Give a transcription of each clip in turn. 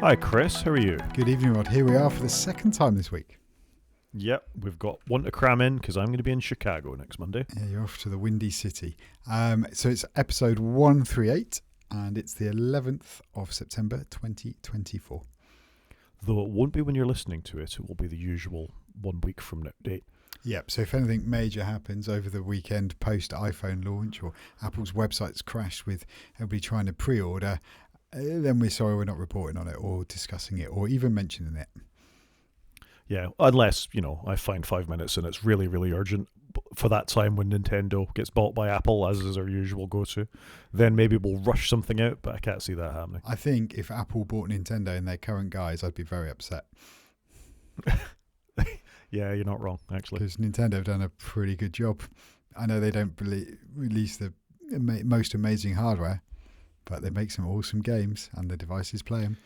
Hi Chris, how are you? Good evening, Rod. Here we are for the second time this week. Yep, we've got one to cram in because I'm going to be in Chicago next Monday. Yeah, you're off to the Windy City. So it's episode 138 and it's the 11th of September 2024. Though it won't be when you're listening to it, it will be the usual 1 week from that date. Yep, so if anything major happens over the weekend post iPhone launch or Apple's website's crashed with everybody trying to pre-order, then we're sorry we're not reporting on it or discussing it or even mentioning it. Yeah, unless, I find 5 minutes and it's really, really urgent for that time when Nintendo gets bought by Apple, as is our usual go-to, then maybe we'll rush something out, but I can't see that happening. I think if Apple bought Nintendo in their current guise, I'd be very upset. Yeah, you're not wrong, actually. Because Nintendo have done a pretty good job. I know they don't release the most amazing hardware, but they make some awesome games and the devices play them.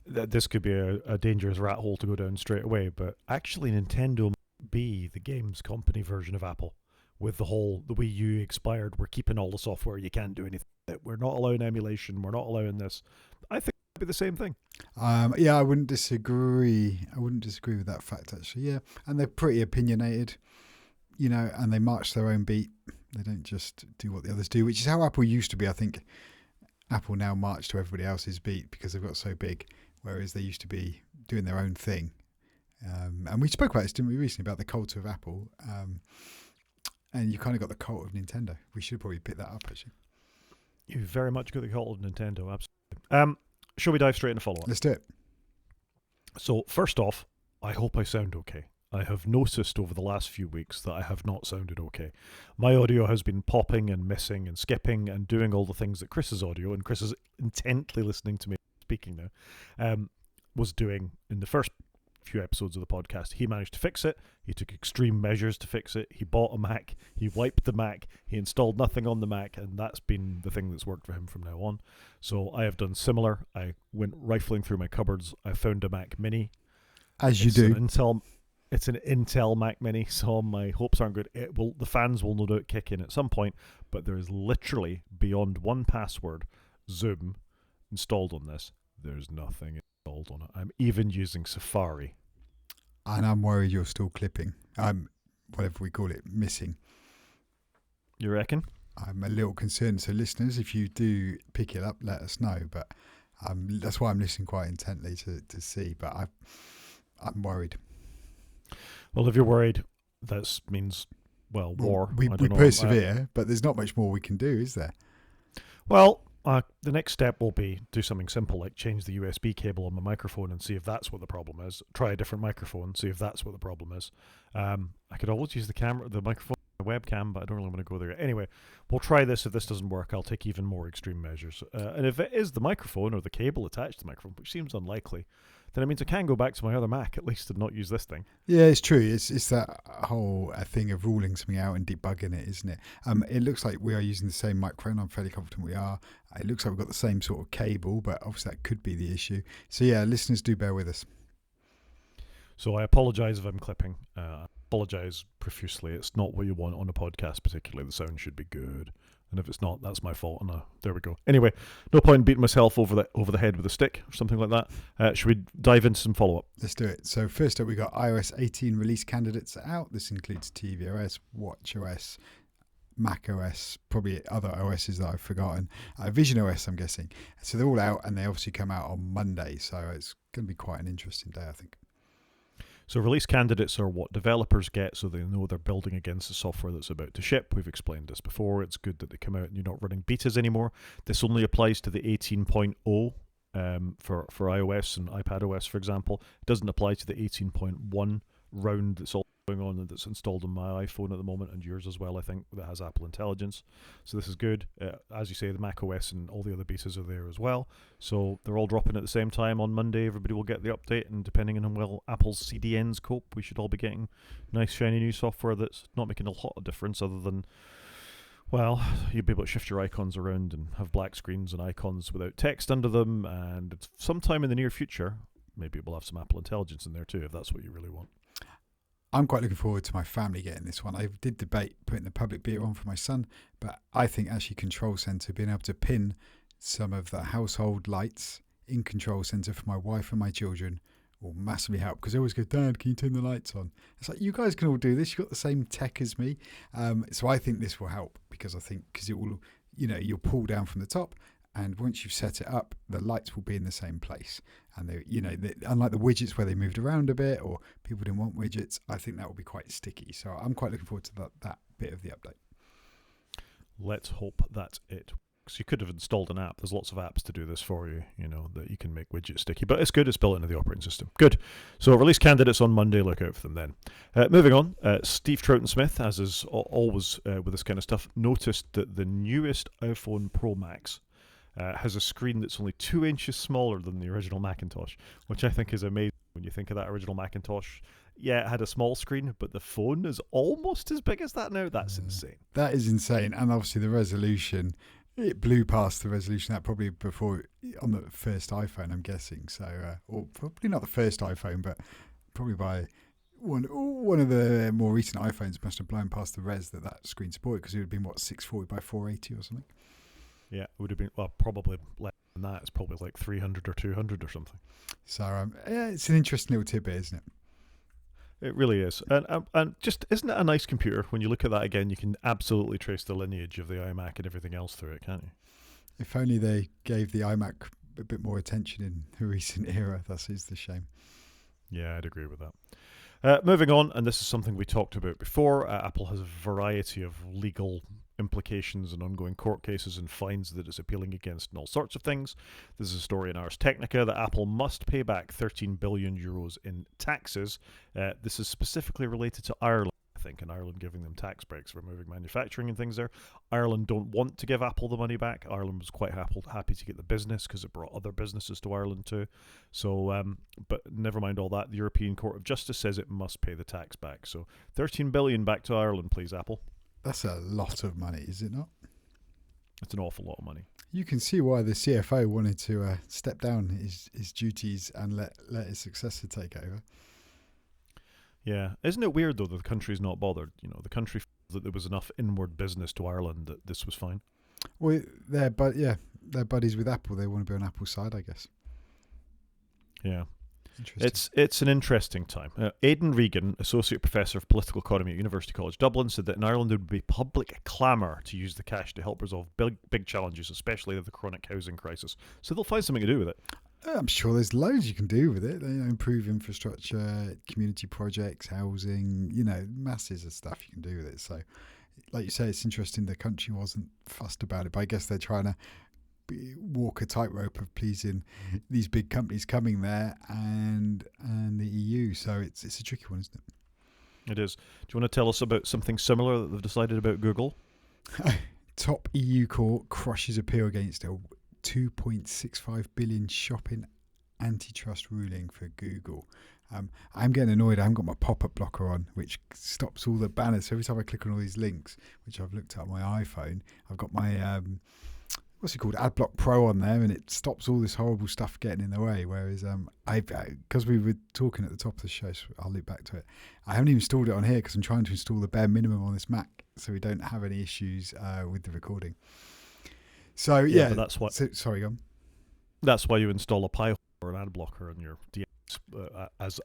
This could be a dangerous rat hole to go down straight away, but actually Nintendo might be the games company version of Apple. With the Wii U expired, we're keeping all the software, you can't do anything. We're not allowing emulation, we're not allowing this. I think it would be the same thing. Yeah, I wouldn't disagree. I wouldn't disagree with that fact, actually. Yeah, and they're pretty opinionated, and they march their own beat. They don't just do what the others do, which is how Apple used to be. I think Apple now march to everybody else's beat because they've got so big, whereas they used to be doing their own thing. And we spoke about this, didn't we, recently, about the cult of Apple. And you kind of got the cult of Nintendo. We should probably pick that up, actually. You very much got the cult of Nintendo, absolutely. Shall we dive straight into follow-up? Let's do it. So, first off, I hope I sound okay. I have noticed over the last few weeks that I have not sounded okay. My audio has been popping and missing and skipping and doing all the things that Chris's audio, and Chris is intently listening to me speaking now, was doing in the first few episodes of the podcast. He managed to fix it. He took extreme measures to fix it. He bought a Mac. He wiped the Mac. He installed nothing on the Mac, and that's been the thing that's worked for him from now on. So I have done similar. I went rifling through my cupboards. I found a Mac Mini. As you do. It's an Intel Mac Mini, so my hopes aren't good. The fans will no doubt kick in at some point, but there is literally, beyond one password, Zoom, installed on this. There's nothing installed on it. I'm even using Safari. And I'm worried you're still clipping. Whatever we call it, missing. You reckon? I'm a little concerned. So listeners, if you do pick it up, let us know. But that's why I'm listening quite intently to see. But I'm worried. Well, if you're worried, that means, war. We persevere, but there's not much more we can do, is there? Well, the next step will be do something simple like change the USB cable on my microphone and see if that's what the problem is. Try a different microphone, see if that's what the problem is. I could always use the microphone, the webcam, but I don't really want to go there yet. Anyway, we'll try this. If this doesn't work, I'll take even more extreme measures. And if it is the microphone or the cable attached to the microphone, which seems unlikely, then it means I can go back to my other Mac at least and not use this thing. Yeah, it's true. It's that whole thing of ruling something out and debugging it, isn't it? It looks like we are using the same microphone. I'm fairly confident we are. It looks like we've got the same sort of cable, but obviously that could be the issue. So yeah, listeners, do bear with us. So I apologise if I'm clipping. I apologise profusely. It's not what you want on a podcast, particularly. The sound should be good. And if it's not, that's my fault. And there we go. Anyway, no point in beating myself over the head with a stick or something like that. Should we dive into some follow-up? Let's do it. So first up, we got iOS 18 release candidates out. This includes tvOS, watchOS, macOS, probably other OSs that I've forgotten. visionOS, I'm guessing. So they're all out, and they obviously come out on Monday. So it's going to be quite an interesting day, I think. So release candidates are what developers get so they know they're building against the software that's about to ship. We've explained this before. It's good that they come out and you're not running betas anymore. This only applies to the 18.0 for iOS and iPadOS, for example. It doesn't apply to the 18.1 round that's all going on and that's installed on my iPhone at the moment, and yours as well, I think, that has Apple Intelligence. So this is good. As you say, the macOS and all the other betas are there as well. So they're all dropping at the same time on Monday. Everybody will get the update, and depending on how well Apple's CDNs cope, we should all be getting nice, shiny new software that's not making a lot of difference other than, you'll be able to shift your icons around and have black screens and icons without text under them, and it's sometime in the near future, maybe we'll have some Apple Intelligence in there too, if that's what you really want. I'm quite looking forward to my family getting this one. I did debate putting the public beta on for my son, but I think actually Control Center, being able to pin some of the household lights in-control centre for my wife and my children will massively help, because they always go, Dad, can you turn the lights on? It's like, you guys can all do this. You've got the same tech as me. So I think this will help, because it will, you'll pull down from the top, and once you've set it up, the lights will be in the same place. And unlike the widgets where they moved around a bit or people didn't want widgets, I think that will be quite sticky. So I'm quite looking forward to that bit of the update. Let's hope that's it. Because you could have installed an app. There's lots of apps to do this for you, that you can make widgets sticky. But it's good. It's built into the operating system. Good. So release candidates on Monday. Look out for them then. Moving on. Steve Troughton-Smith, as is always with this kind of stuff, noticed that the newest iPhone Pro Max has a screen that's only 2 inches smaller than the original Macintosh, which I think is amazing when you think of that original Macintosh. Yeah, it had a small screen, but the phone is almost as big as that now. That's insane. That is insane. And obviously the resolution, it blew past the resolution that probably before on the first iPhone, I'm guessing. So, or probably not the first iPhone, but probably by one of the more recent iPhones must have blown past the res that screen supported, because it would have been, 640 by 480 or something. Yeah, it would have been, probably less than that. It's probably like 300 or 200 or something. So, it's an interesting little tidbit, isn't it? It really is. And just, isn't it a nice computer? When you look at that again, you can absolutely trace the lineage of the iMac and everything else through it, can't you? If only they gave the iMac a bit more attention in the recent era. That is the shame. Yeah, I'd agree with that. Moving on, and this is something we talked about before, Apple has a variety of legal implications and ongoing court cases and fines that it's appealing against and all sorts of things. This is a story in Ars Technica that Apple must pay back 13 billion euros in taxes. This is specifically related to Ireland, I think, and Ireland giving them tax breaks for moving manufacturing and things there. Ireland don't want to give Apple the money back. Ireland was quite happy to get the business because it brought other businesses to Ireland too. So, but never mind all that. The European Court of Justice says it must pay the tax back. So 13 billion back to Ireland, please, Apple. That's a lot of money, is it not? It's an awful lot of money. You can see why the CFO wanted to step down his duties and let his successor take over. Yeah. Isn't it weird, though, that the country's not bothered? The country feels that there was enough inward business to Ireland that this was fine. Well, they're buddies with Apple. They want to be on Apple's side, I guess. Yeah. It's an interesting time. Aidan Regan, Associate Professor of Political Economy at University College Dublin, said that in Ireland there would be public clamour to use the cash to help resolve big challenges, especially the chronic housing crisis. So they'll find something to do with it. I'm sure there's loads you can do with it. Improve infrastructure, community projects, housing, masses of stuff you can do with it. So, like you say, it's interesting the country wasn't fussed about it, but I guess they're trying to walk a tightrope of pleasing these big companies coming there and the EU. So it's a tricky one, isn't it? It is. Do you want to tell us about something similar that they've decided about Google? Top EU court crushes appeal against a 2.65 billion shopping antitrust ruling for Google. I'm getting annoyed. I haven't got my pop-up blocker on, which stops all the banners. So every time I click on all these links, which I've looked at on my iPhone, I've got my what's it called, AdBlock Pro on there, and it stops all this horrible stuff getting in the way. Whereas because we were talking at the top of the show, so I'll loop back to it, I haven't even installed it on here because I'm trying to install the bare minimum on this Mac so we don't have any issues with the recording. So yeah, but that's what. Sorry, go on. That's why you install a Pi or an ad blocker on your DX,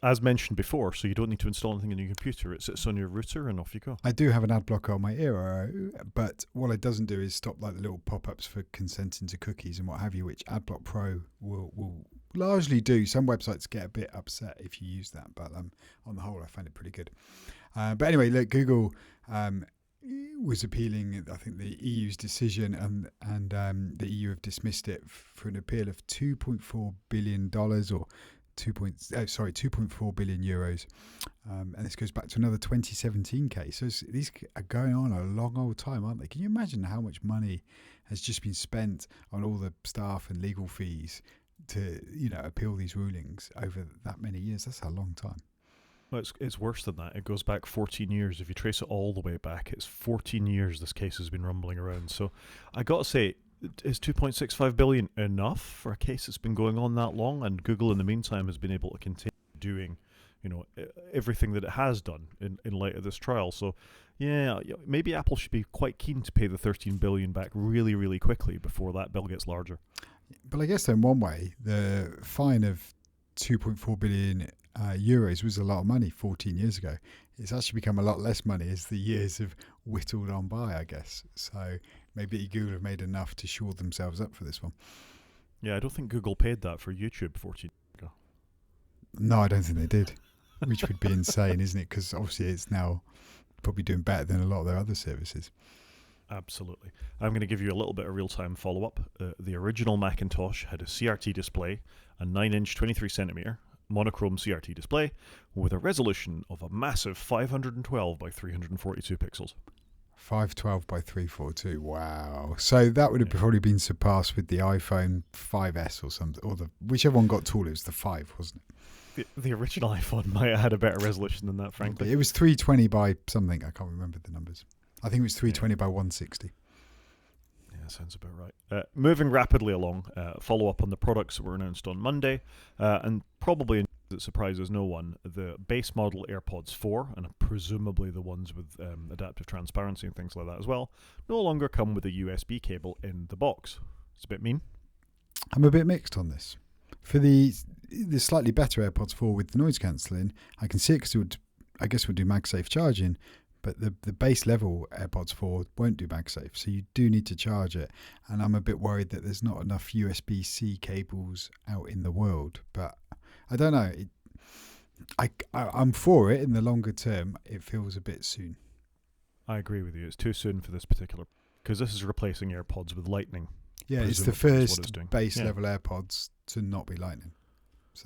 as mentioned before, so you don't need to install anything on your computer. It sits on your router and off you go. I do have an ad blocker on my ear, but what it doesn't do is stop like the little pop-ups for consenting to cookies and what have you, which AdBlock Pro will largely do. Some websites get a bit upset if you use that, but on the whole, I find it pretty good. But anyway, look, Google was appealing, I think, the EU's decision, and the EU have dismissed it for an appeal of $2.4 billion or 2.4 billion euros, and this goes back to another 2017 case. So these are going on a long old time, aren't they? Can you imagine how much money has just been spent on all the staff and legal fees to appeal these rulings over that many years? That's a long time. Well, it's worse than that. It goes back 14 years. If you trace it all the way back, it's 14 years this case has been rumbling around. So I got to say, is 2.65 billion enough for a case that's been going on that long? And Google, in the meantime, has been able to continue doing, everything that it has done in light of this trial. So, yeah, maybe Apple should be quite keen to pay the 13 billion back really, really quickly before that bill gets larger. But I guess in one way, the fine of 2.4 billion euros was a lot of money 14 years ago. It's actually become a lot less money as the years have whittled on by, I guess. So maybe Google have made enough to shore themselves up for this one. Yeah, I don't think Google paid that for YouTube 14 years ago. No, I don't think they did, which would be insane, isn't it? Because obviously it's now probably doing better than a lot of their other services. Absolutely. I'm going to give you a little bit of real-time follow-up. The original Macintosh had a CRT display, a 9-inch 23cm monochrome CRT display with a resolution of a massive 512 by 342 pixels. 512 by 342. Wow. So that would have probably been surpassed with the iPhone 5S or something, or whichever one got taller. It was the 5, wasn't it? The original iPhone might have had a better resolution than that, frankly. It was 320 by something. I can't remember the numbers. I think it was 320 by 160. Yeah, sounds about right. Moving rapidly along, follow up on the products that were announced on Monday, and probably that surprises no one, the base model AirPods 4, and presumably the ones with adaptive transparency and things like that as well, no longer come with a USB cable in the box. It's a bit mean. I'm a bit mixed on this. For the slightly better AirPods 4 with the noise cancelling, I can see it because I guess it would do MagSafe charging, but the base level AirPods 4 won't do MagSafe, so you do need to charge it. And I'm a bit worried that there's not enough USB-C cables out in the world. But I don't know. I'm for it in the longer term. It feels a bit soon. I agree with you. It's too soon for this particular, because this is replacing AirPods with Lightning. Yeah, it's the first base level AirPods to not be Lightning.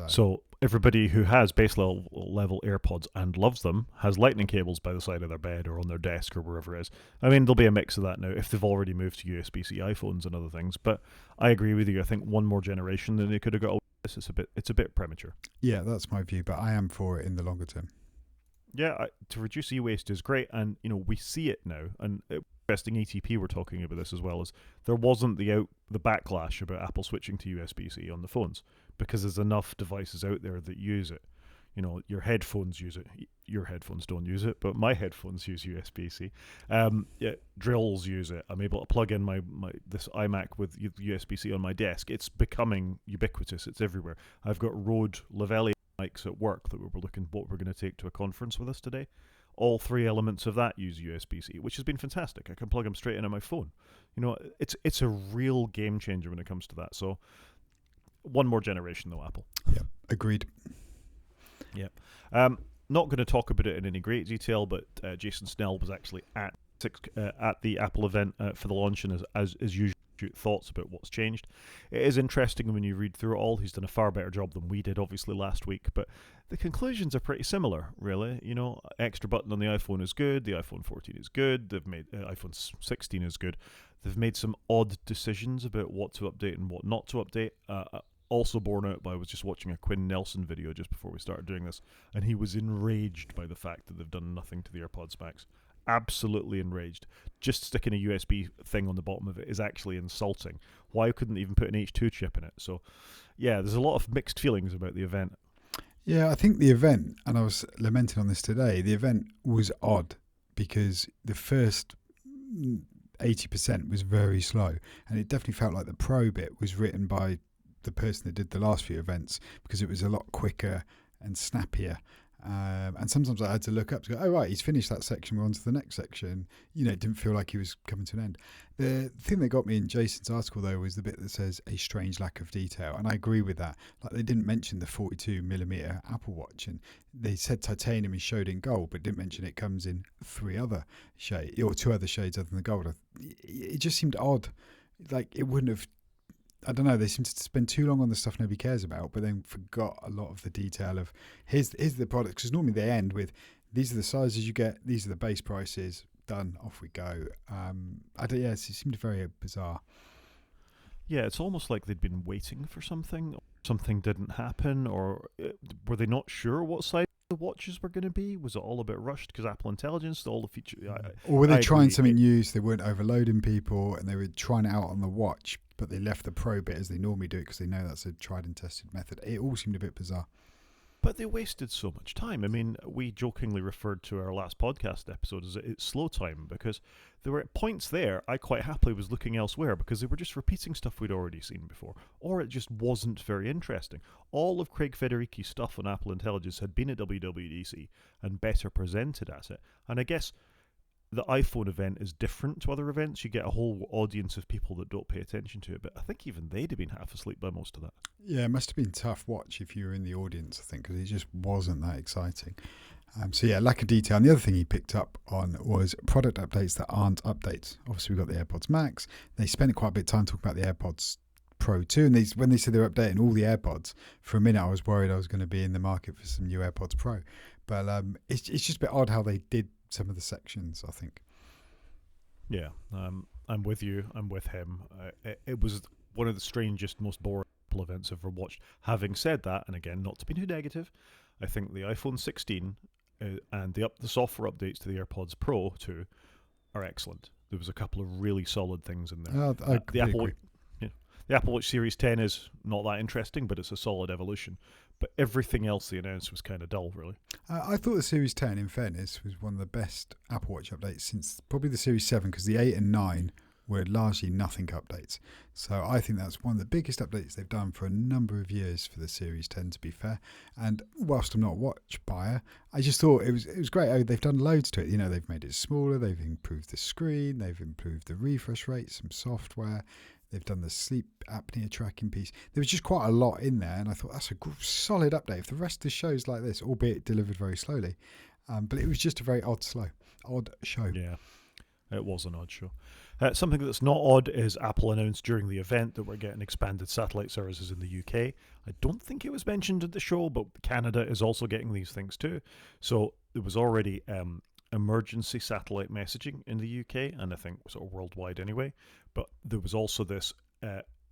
So everybody who has base level AirPods and loves them has lightning cables by the side of their bed or on their desk or wherever it is. I mean, there'll be a mix of that now if they've already moved to USB-C iPhones and other things. But I agree with you. I think one more generation than they could have got away with this. It's a bit premature. Yeah, that's my view, but I am for it in the longer term. Yeah, to reduce e-waste is great, and we see it now. And interesting, ETP were talking about this as well. As there wasn't the backlash about Apple switching to USB-C on the phones because there's enough devices out there that use it. Your headphones use it. Your headphones don't use it, but my headphones use USB-C. Drills use it. I'm able to plug in this iMac with USB-C on my desk. It's becoming ubiquitous. It's everywhere. I've got Rode Lavalier mics at work that we were looking what we're going to take to a conference with us today. All 3 elements of that use USB-C, which has been fantastic. I can plug them straight into my phone. It's a real game changer when it comes to that. So, one more generation though, Apple. Yeah, agreed. Yeah. Not going to talk about it in any great detail, but Jason Snell was actually at the Apple event for the launch, and as usual, thoughts about what's changed. It is interesting when you read through it all. He's done a far better job than we did, obviously, last week, but the conclusions are pretty similar, really. Extra button on the iPhone is good. The iPhone 14 is good. They've made iPhone 16 is good. They've made some odd decisions about what to update and what not to update. Also borne out by, I was just watching a Quinn Nelson video just before we started doing this, and he was enraged by the fact that they've done nothing to the AirPods Max. Absolutely enraged. Just sticking a USB thing on the bottom of it is actually insulting. Why couldn't they even put an H2 chip in it? So, yeah, there's a lot of mixed feelings about the event. Yeah, I think the event, and I was lamenting on this today, the event was odd because the first 80% was very slow, and it definitely felt like the Pro bit was written by the person that did the last few events because it was a lot quicker and snappier. And sometimes I had to look up to go, oh, right, he's finished that section, we're on to the next section. It didn't feel like he was coming to an end. The thing that got me in Jason's article, though, was the bit that says a strange lack of detail. And I agree with that. Like, they didn't mention the 42mm Apple Watch. And they said titanium is showed in gold, but didn't mention it comes in 3 other shades, or 2 other shades other than the gold. It just seemed odd. Like, it wouldn't have... I don't know, they seem to spend too long on the stuff nobody cares about, but then forgot a lot of the detail of here's the product, because normally they end with these are the sizes you get, these are the base prices, done, off we go. It seemed very bizarre. Yeah, it's almost like they'd been waiting for something didn't happen, or were they not sure what size the watches were going to be? Was it all a bit rushed because Apple Intelligence, all the features? Or were they trying something new so they weren't overloading people and they were trying it out on the watch, but they left the Pro bit as they normally do it because they know that's a tried and tested method? It all seemed a bit bizarre. But they wasted so much time. I mean, we jokingly referred to our last podcast episode as it's slow time because there were points there I quite happily was looking elsewhere because they were just repeating stuff we'd already seen before, or it just wasn't very interesting. All of Craig Federighi's stuff on Apple Intelligence had been at WWDC and better presented at it. And I guess the iPhone event is different to other events. You get a whole audience of people that don't pay attention to it, but I think even they'd have been half asleep by most of that. Yeah, it must have been tough watch if you were in the audience, I think, because it just wasn't that exciting. So yeah, lack of detail. And the other thing he picked up on was product updates that aren't updates. Obviously, we've got the AirPods Max. They spent quite a bit of time talking about the AirPods Pro 2. And when they said they were updating all the AirPods, for a minute I was worried I was going to be in the market for some new AirPods Pro. But it's just a bit odd how they did some of the sections, I think. Yeah, I'm with you. I'm with him. It was one of the strangest, most boring Apple events I've ever watched. Having said that, and again, not to be too negative, I think the iPhone 16 and the software updates to the AirPods Pro 2 are excellent. There was a couple of really solid things in there. The Apple Watch Series 10 is not that interesting, but it's a solid evolution. But everything else they announced was kind of dull, really. I thought the Series 10, in fairness, was one of the best Apple Watch updates since probably the Series 7, because the 8 and 9 were largely nothing updates. So I think that's one of the biggest updates they've done for a number of years for the Series 10, to be fair. And whilst I'm not a watch buyer, I just thought it was great. Oh, they've done loads to it. You know, they've made it smaller, they've improved the screen, they've improved the refresh rate, some software. They've done the sleep apnea tracking piece. There was just quite a lot in there, and I thought that's a solid update. If the rest of the show's like this, albeit delivered very slowly, but it was just a very odd show. Yeah, it was an odd show. Something that's not odd is Apple announced during the event that we're getting expanded satellite services in the UK. I don't think it was mentioned at the show, but Canada is also getting these things too. So there was already emergency satellite messaging in the UK, and I think sort of worldwide anyway. But there was also this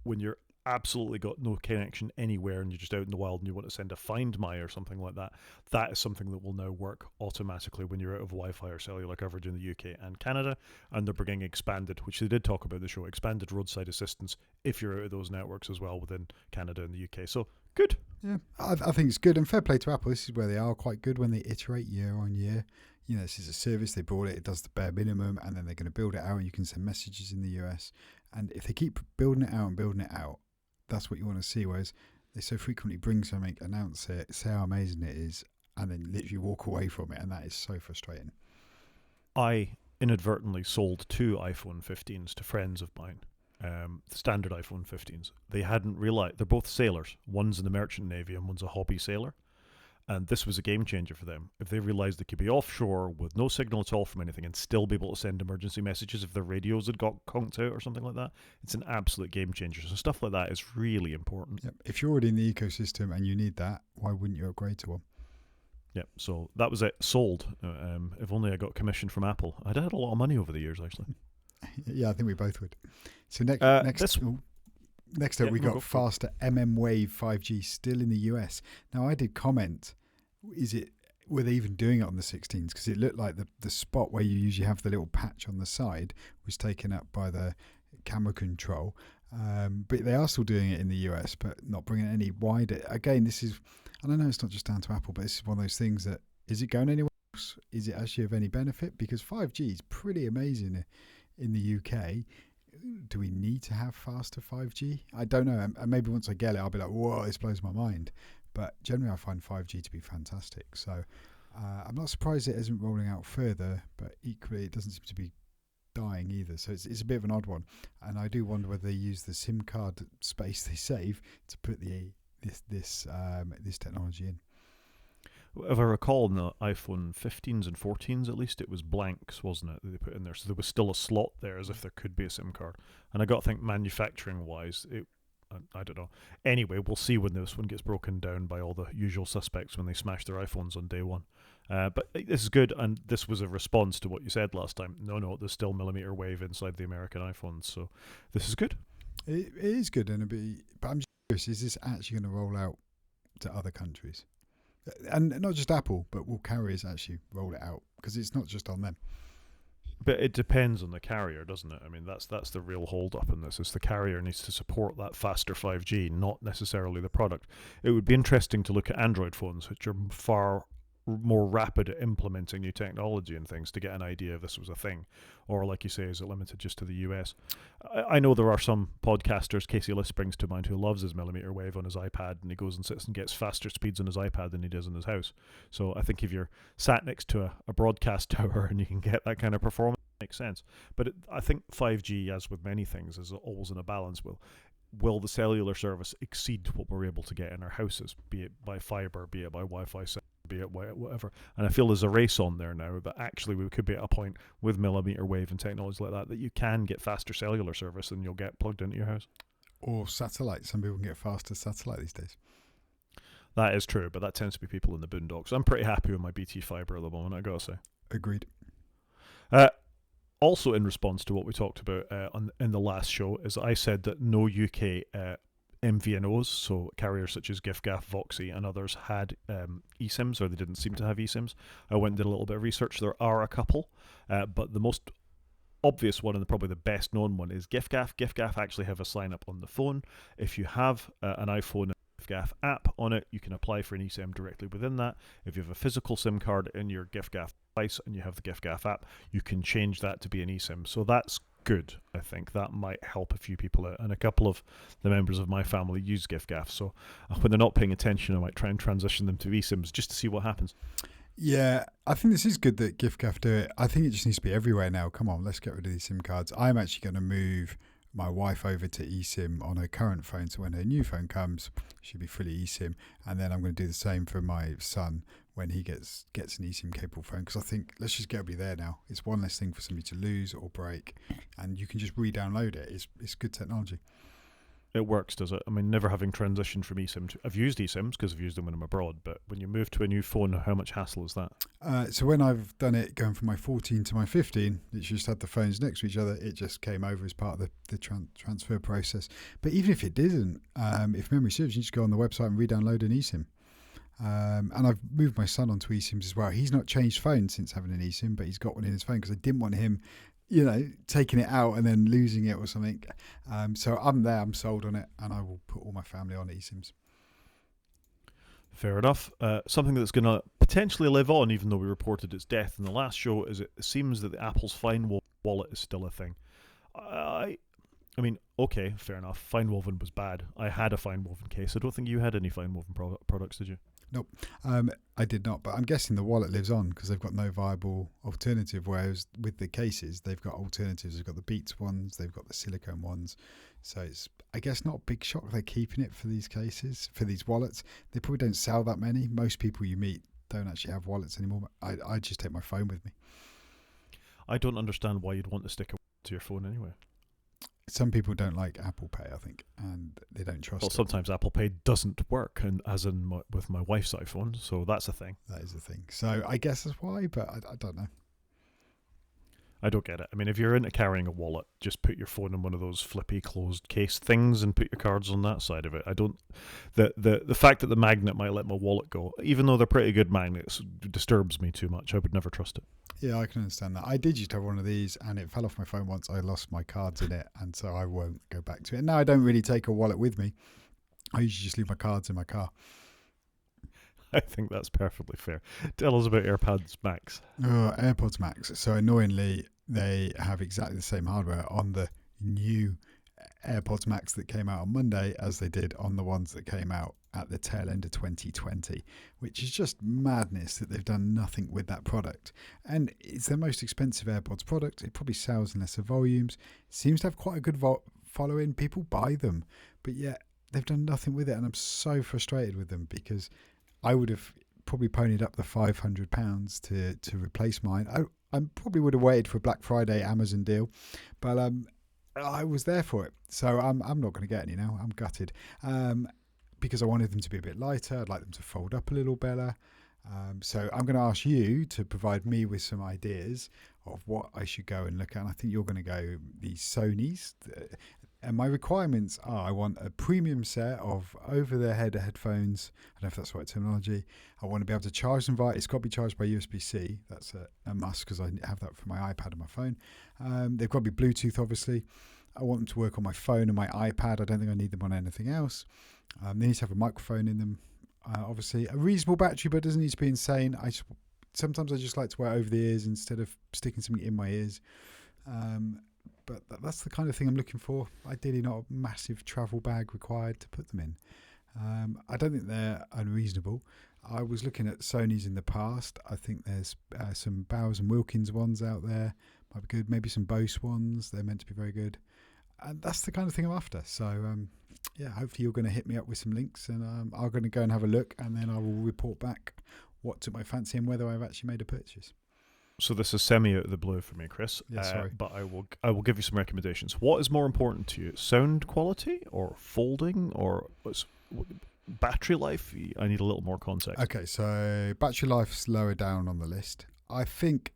when you're absolutely got no connection anywhere and you're just out in the wild and you want to send a Find My or something like that, that is something that will now work automatically when you're out of Wi-Fi or cellular coverage in the UK and Canada. And they're bringing expanded, which they did talk about in the show, expanded roadside assistance if you're out of those networks as well within Canada and the UK. So good. Yeah, I think it's good, and fair play to Apple. This is where they are quite good when they iterate year on year. You know, this is a service, they bought it does the bare minimum, and then they're going to build it out, and you can send messages in the US. And if they keep building it out, that's what you want to see. Whereas they so frequently bring something, announce it, say how amazing it is, and then literally walk away from it, and that is so frustrating. I inadvertently sold 2 iPhone 15s to friends of mine, standard iPhone 15s. They hadn't realized, they're both sailors. One's in the merchant navy and one's a hobby sailor. And this was a game changer for them. If they realised they could be offshore with no signal at all from anything and still be able to send emergency messages if their radios had got conked out or something like that, it's an absolute game changer. So stuff like that is really important. Yep. If you're already in the ecosystem and you need that, why wouldn't you upgrade to one? Yep. So that was it. Sold. If only I got commission from Apple. I'd had a lot of money over the years, actually. Yeah, I think we both would. So next up, we got faster mmWave 5G still in the US. Now, I did comment, were they even doing it on the 16s? Because it looked like the spot where you usually have the little patch on the side was taken up by the camera control. But they are still doing it in the US, but not bringing it any wider. Again, I don't know, it's not just down to Apple, but this is one of those things that, is it going anywhere else? Is it actually of any benefit? Because 5G is pretty amazing in the UK. Do we need to have faster 5G? I don't know. And maybe once I get it, I'll be like, whoa, this blows my mind. But generally, I find 5G to be fantastic. So I'm not surprised it isn't rolling out further, but equally, it doesn't seem to be dying either. So it's a bit of an odd one. And I do wonder whether they use the SIM card space they save to put this technology in. If I recall, in the iPhone 15s and 14s at least, it was blanks, wasn't it, that they put in there? So there was still a slot there as if there could be a SIM card. And I got to think manufacturing-wise, I don't know. Anyway, we'll see when this one gets broken down by all the usual suspects when they smash their iPhones on day one. But this is good, and this was a response to what you said last time. No, there's still millimeter wave inside the American iPhones, so this is good. It is good, but I'm just curious, is this actually going to roll out to other countries? And not just Apple, but will carriers actually roll it out? Because it's not just on them. But it depends on the carrier, doesn't it? I mean, that's the real hold up in this. Is the carrier needs to support that faster 5G, not necessarily the product. It would be interesting to look at Android phones, which are far more rapid at implementing new technology and things, to get an idea if this was a thing, or like you say, is it limited just to the US? I know there are some podcasters. Casey Liss springs to mind, who loves his millimeter wave on his iPad, and he goes and sits and gets faster speeds on his iPad than he does in his house. So I think if you're sat next to a broadcast tower and you can get that kind of performance, it makes sense. But I think 5G, as with many things, is always in a balance. Will the cellular service exceed what we're able to get in our houses, be it by fiber, be it by Wi-Fi, be it whatever? And I feel there's a race on there now that actually we could be at a point with millimeter wave and technology like that you can get faster cellular service than you'll get plugged into your house. Or satellite. Some people can get faster satellite these days. That is true, but that tends to be people in the boondocks. I'm pretty happy with my BT fiber at the moment, I gotta say. Agreed. Also, in response to what we talked about in the last show, is I said that no UK MVNOs, so carriers such as giffgaff, Voxy, and others, had eSIMs, or they didn't seem to have eSIMs. I went and did a little bit of research. There are a couple, but the most obvious one, and probably the best known one, is giffgaff. Giffgaff actually have a sign up on the phone. If you have an iPhone giffgaff app on it, you can apply for an eSIM directly within that. If you have a physical SIM card in your giffgaff device and you have the giffgaff app, you can change that to be an eSIM. So that's good. I think that might help a few people out, and a couple of the members of my family use giffgaff. So when they're not paying attention, I might try and transition them to eSIMs just to see what happens. Yeah, I think this is good that giffgaff do it. I think it just needs to be everywhere now. Come on, let's get rid of these SIM cards. I'm actually going to move my wife over to eSIM on her current phone, so when her new phone comes, she'll be fully eSIM. And then I'm going to do the same for my son when he gets an eSIM capable phone, because I think let's just get everybody there now. It's one less thing for somebody to lose or break, and you can just re-download it. It's good technology. It works, does it? I mean, never having transitioned from eSIM to... I've used eSIMs because I've used them when I'm abroad, but when you move to a new phone, how much hassle is that? So when I've done it going from my 14 to my 15, it just had the phones next to each other. It just came over as part of the transfer process. But even if it didn't, if memory serves, you just go on the website and re-download an eSIM. And I've moved my son onto eSIMs as well. He's not changed phones since having an eSIM, but he's got one in his phone because I didn't want him, taking it out and then losing it or something. So I'm there, I'm sold on it, and I will put all my family on eSIMs. Fair enough. Something that's going to potentially live on, even though we reported its death in the last show, is it seems that the Apple's Fine wallet is still a thing. I mean, okay, fair enough. Fine woven was bad. I had a fine woven case. I don't think you had any fine woven products, did you? Nope, I did not, but I'm guessing the wallet lives on because they've got no viable alternative, whereas with the cases, they've got alternatives. They've got the Beats ones, they've got the silicone ones. So it's, I guess, not a big shock they're keeping it for these cases, for these wallets. They probably don't sell that many. Most people you meet don't actually have wallets anymore. I just take my phone with me. I don't understand why you'd want to stick a wallet to your phone anyway. Some people don't like Apple Pay, I think, and they don't trust it. Well, sometimes Apple Pay doesn't work, and as in with my wife's iPhone, so that's a thing. That is a thing. So I guess that's why, but I don't know. I don't get it. I mean, if you're into carrying a wallet, just put your phone in one of those flippy closed case things and put your cards on that side of it. I don't... The fact that the magnet might let my wallet go, even though they're pretty good magnets, disturbs me too much. I would never trust it. Yeah, I can understand that. I did used to have one of these, and it fell off my phone once. I lost my cards in it, and so I won't go back to it. Now I don't really take a wallet with me. I usually just leave my cards in my car. I think that's perfectly fair. Tell us about AirPods Max. AirPods Max. So annoyingly, they have exactly the same hardware on the new AirPods Max that came out on Monday as they did on the ones that came out at the tail end of 2020, which is just madness that they've done nothing with that product. And it's their most expensive AirPods product. It probably sells in lesser volumes. It seems to have quite a good following. People buy them, but yet they've done nothing with it. And I'm so frustrated with them because I would have probably ponied up the £500 to replace mine. I probably would have waited for a Black Friday Amazon deal, but I was there for it. So I'm not going to get any now. I'm gutted. Because I wanted them to be a bit lighter. I'd like them to fold up a little better. So I'm going to ask you to provide me with some ideas of what I should go and look at. And I think you're going to go the Sony's And my requirements are: I want a premium set of over-the-head headphones. I don't know if that's the right terminology. I want to be able to charge them it's got to be charged by USB-C. That's a must because I have that for my iPad and my phone. They've got to be Bluetooth, obviously. I want them to work on my phone and my iPad. I don't think I need them on anything else. They need to have a microphone in them. Obviously, a reasonable battery, but it doesn't need to be insane. Sometimes I just like to wear it over the ears instead of sticking something in my ears. But that's the kind of thing I'm looking for. Ideally, not a massive travel bag required to put them in. I don't think they're unreasonable. I was looking at Sony's in the past. I think there's some Bowers and Wilkins ones out there. Might be good. Maybe some Bose ones. They're meant to be very good. And that's the kind of thing I'm after. So, hopefully you're going to hit me up with some links, and I'm going to go and have a look, and then I will report back what took my fancy and whether I've actually made a purchase. So this is semi out of the blue for me, Chris. Yeah, sorry. But I will give you some recommendations. What is more important to you, sound quality or folding or battery life? I need a little more context. Okay, so battery life's lower down on the list. I think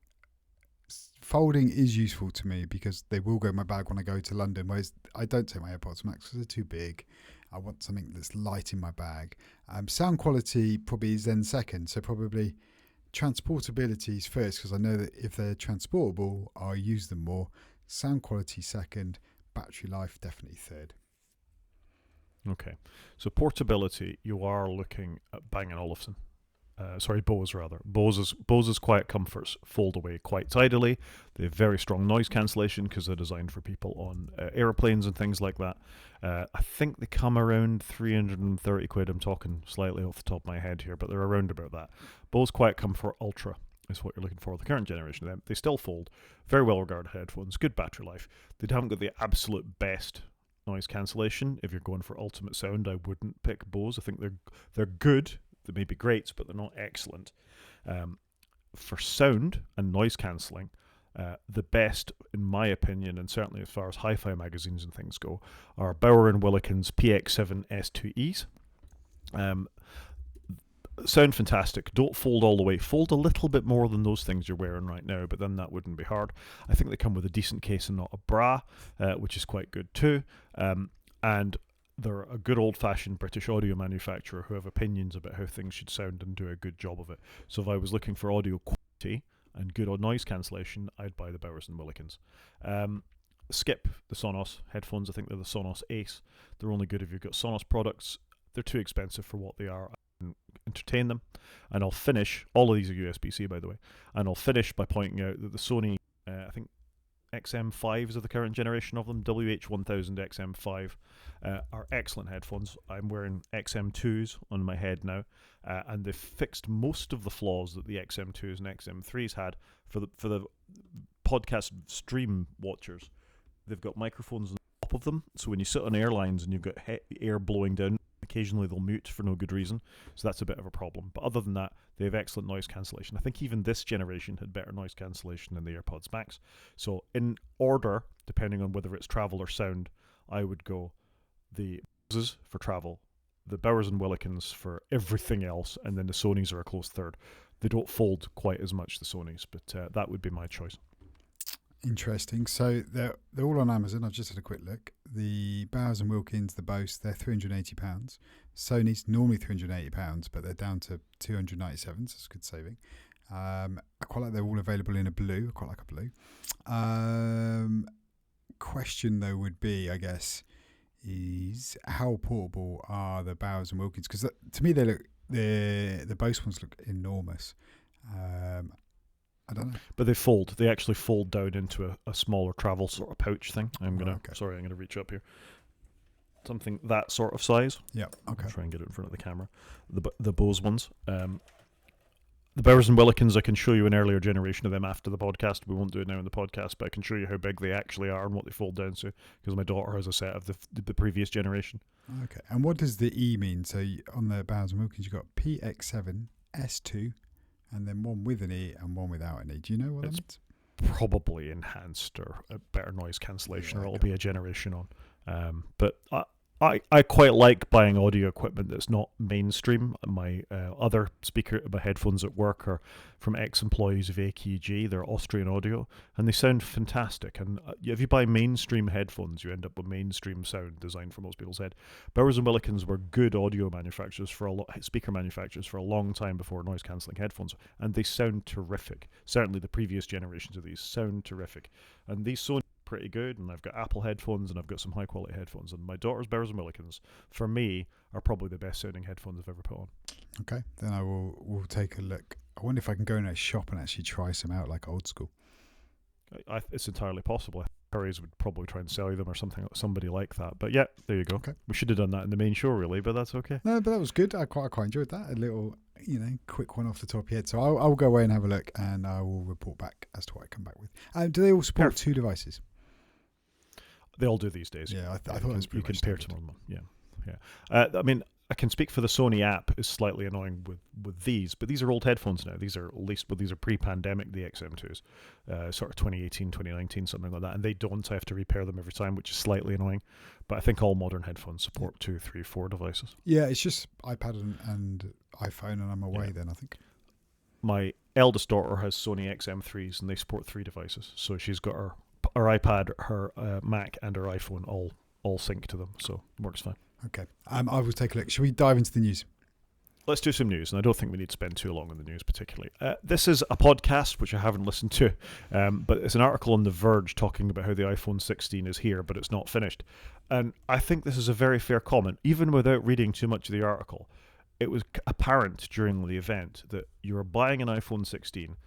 folding is useful to me because they will go in my bag when I go to London, whereas I don't take my AirPods Max because they're too big. I want something that's light in my bag. Sound quality probably is then second, so probably transportability is first because I know that if they're transportable, I'll use them more. Sound quality second, battery life definitely third. Okay, so portability, you are looking at Bang & Olufsen. Bose rather. Bose's Quiet Comforts fold away quite tidily. They have very strong noise cancellation because they're designed for people on aeroplanes and things like that. I think they come around 330 quid. I'm talking slightly off the top of my head here, but they're around about that. Bose Quiet Comfort Ultra is what you're looking for. The current generation of them. They still fold. Very well regarded headphones. Good battery life. They haven't got the absolute best noise cancellation. If you're going for ultimate sound, I wouldn't pick Bose. I think they're good. They may be great, but they're not excellent. For sound and noise cancelling, the best, in my opinion, and certainly as far as hi-fi magazines and things go, are Bauer & Wilkins PX7 S2Es. Sound fantastic. Don't fold all the way. Fold a little bit more than those things you're wearing right now, but then that wouldn't be hard. I think they come with a decent case and not a bra, which is quite good too. And they're a good old-fashioned British audio manufacturer who have opinions about how things should sound and do a good job of it. So if I was looking for audio quality and good noise cancellation, I'd buy the Bowers & Wilkins. Skip the Sonos headphones. I think they're the Sonos Ace. They're only good if you've got Sonos products. They're too expensive for what they are. I can entertain them. And I'll finish, all of these are USB-C by the way, and I'll finish by pointing out that the Sony, I think XM5s are the current generation of them, WH1000 XM5 are excellent headphones. I'm wearing XM2s on my head now, and they've fixed most of the flaws that the XM2s and XM3s had. For the podcast stream watchers, they've got microphones on top of them, so when you sit on airlines and you've got air blowing down, occasionally they'll mute for no good reason, so that's a bit of a problem. But other than that, they have excellent noise cancellation. I think even this generation had better noise cancellation than the AirPods Max. So in order, depending on whether it's travel or sound, I would go the Boses for travel, the Bowers & Wilkins for everything else, and then the Sonys are a close third. They don't fold quite as much, the Sonys, but that would be my choice. Interesting. So they're all on Amazon. I've just had a quick look. The Bowers & Wilkins, the Bose, they're £380. Sony's normally £380, but they're down to £297, so it's a good saving. I quite like they're all available in a blue. I quite like a blue. Question though would be, I guess, is how portable are the Bowers & Wilkins? Because to me, the Bose ones look enormous. I don't know. But they fold. They actually fold down into a smaller travel sort of pouch thing. I'm gonna reach up here. Something that sort of size. Yeah. Okay. I'll try and get it in front of the camera. The Bose ones. The Bowers & Wilkins, I can show you an earlier generation of them after the podcast. We won't do it now in the podcast, but I can show you how big they actually are and what they fold down to, because my daughter has a set of the previous generation. Okay. And what does the E mean? So on the Bowers & Wilkins, you've got PX7, S2, and then one with an E and one without an E. Do you know what that means? Probably enhanced or a better noise cancellation, or it'll be a generation on. But I quite like buying audio equipment that's not mainstream. My other speaker, my headphones at work are from ex-employees of AKG. They're Austrian audio, and they sound fantastic. And if you buy mainstream headphones, you end up with mainstream sound designed for most people's head. Bowers and Wilkins were good audio manufacturers speaker manufacturers for a long time before noise cancelling headphones, and they sound terrific. Certainly, the previous generations of these sound terrific, and these Sony pretty good, and I've got Apple headphones and I've got some high quality headphones, and my daughter's Bowers and Wilkins for me are probably the best sounding headphones I've ever put on. Okay, then we'll take a look. I wonder if I can go in a shop and actually try some out like old school. It's entirely possible. Curry's would probably try and sell you them or somebody like that. But yeah, there you go. Okay. We should have done that in the main show really, but that's okay. No, but that was good. I quite enjoyed that. A little, quick one off the top of your head. So I'll go away and have a look, and I will report back as to what I come back with. Do they all support two devices? They all do these days. Yeah, I thought it was pretty you much can pair to them. Yeah. I mean, I can speak for the Sony app is slightly annoying with these, but these are old headphones now. These are these are pre-pandemic, the XM2s, sort of 2018, 2019, something like that, and they don't have to repair them every time, which is slightly annoying. But I think all modern headphones support 2, 3, 4 devices. Yeah, it's just iPad and iPhone, and I'm away then, I think. My eldest daughter has Sony XM3s, and they support 3 devices. So she's got her iPad, her Mac, and her iPhone all sync to them, so it works fine. Okay, I will take a look. Should we dive into the news? Let's do some news, and I don't think we need to spend too long on the news particularly. This is a podcast which I haven't listened to, but it's an article on The Verge talking about how the iPhone 16 is here, but it's not finished. And I think this is a very fair comment. Even without reading too much of the article, it was apparent during the event that you were buying an iPhone 16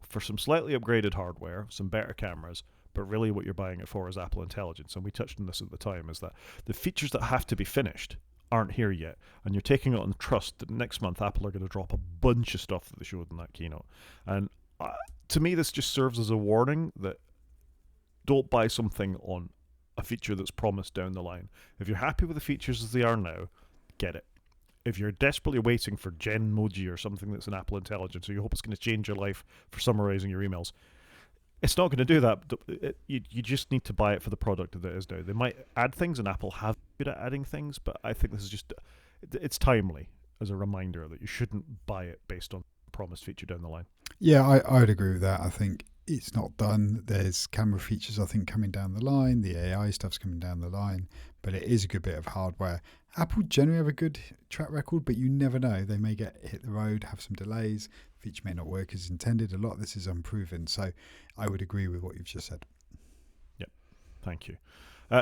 for some slightly upgraded hardware, some better cameras, but really what you're buying it for is Apple Intelligence. And we touched on this at the time, is that the features that have to be finished aren't here yet, and you're taking it on trust that next month Apple are going to drop a bunch of stuff that they showed in that keynote. And to me, this just serves as a warning that don't buy something on a feature that's promised down the line. If you're happy with the features as they are now, get it. If you're desperately waiting for Genmoji or something that's an Apple Intelligence, or you hope it's going to change your life for summarizing your emails, it's not going to do that. You just need to buy it for the product that it is now. They might add things, and Apple have been good at adding things, but I think this is just, it's timely as a reminder that you shouldn't buy it based on promised feature down the line. Yeah, I would agree with that. I think it's not done. There's camera features, I think, coming down the line. The AI stuff's coming down the line, but it is a good bit of hardware. Apple generally have a good track record, but you never know. They may hit the road, have some delays. Feature may not work as intended. A lot of this is unproven. So I would agree with what you've just said. Yep. Thank you.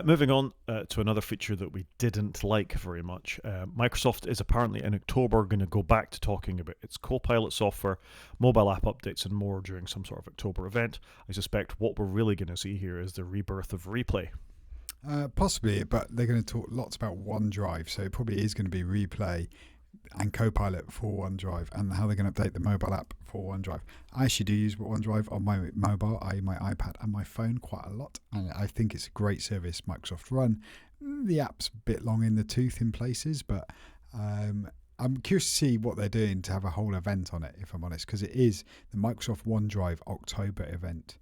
Moving on to another feature that we didn't like very much. Microsoft is apparently in October going to go back to talking about its Copilot software, mobile app updates, and more during some sort of October event. I suspect what we're really going to see here is the rebirth of Replay. Possibly, but they're going to talk lots about OneDrive. So it probably is going to be Replay and Copilot for OneDrive, and how they're going to update the mobile app for OneDrive. I actually do use OneDrive on my mobile, my iPad and my phone quite a lot, and I think it's a great service Microsoft run. The app's a bit long in the tooth in places, but I'm curious to see what they're doing to have a whole event on it, if I'm honest, because it is the Microsoft OneDrive October event.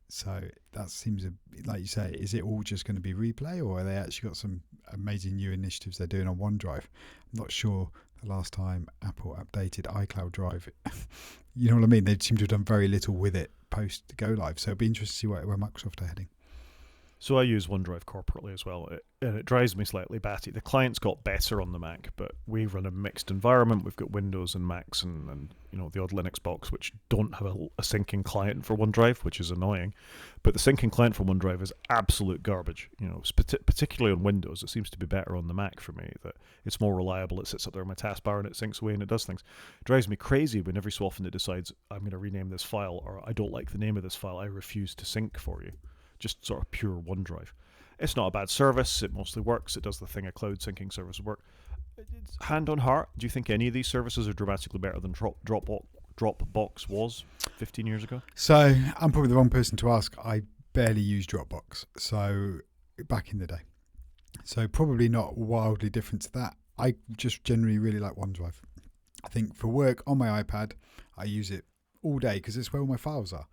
So that seems, like you say, is it all just going to be Replay, or are they actually got some amazing new initiatives they're doing on OneDrive? I'm not sure the last time Apple updated iCloud Drive. You know what I mean? They seem to have done very little with it post go live. So it'd be interesting to see where Microsoft are heading. So I use OneDrive corporately as well, and it drives me slightly batty. The client's got better on the Mac, but we run a mixed environment. We've got Windows and Macs and the odd Linux box, which don't have a syncing client for OneDrive, which is annoying. But the syncing client for OneDrive is absolute garbage. Particularly on Windows, it seems to be better on the Mac for me. That it's more reliable. It sits up there on my taskbar and it syncs away and it does things. It drives me crazy when every so often it decides I'm going to rename this file, or I don't like the name of this file. I refuse to sync for you. Just sort of pure OneDrive. It's not a bad service. It mostly works. It does the thing a cloud syncing service would work. Hand on heart, do you think any of these services are dramatically better than Dropbox was 15 years ago? So I'm probably the wrong person to ask. I barely use Dropbox, so back in the day. So probably not wildly different to that. I just generally really like OneDrive. I think for work on my iPad, I use it all day because it's where all my files are.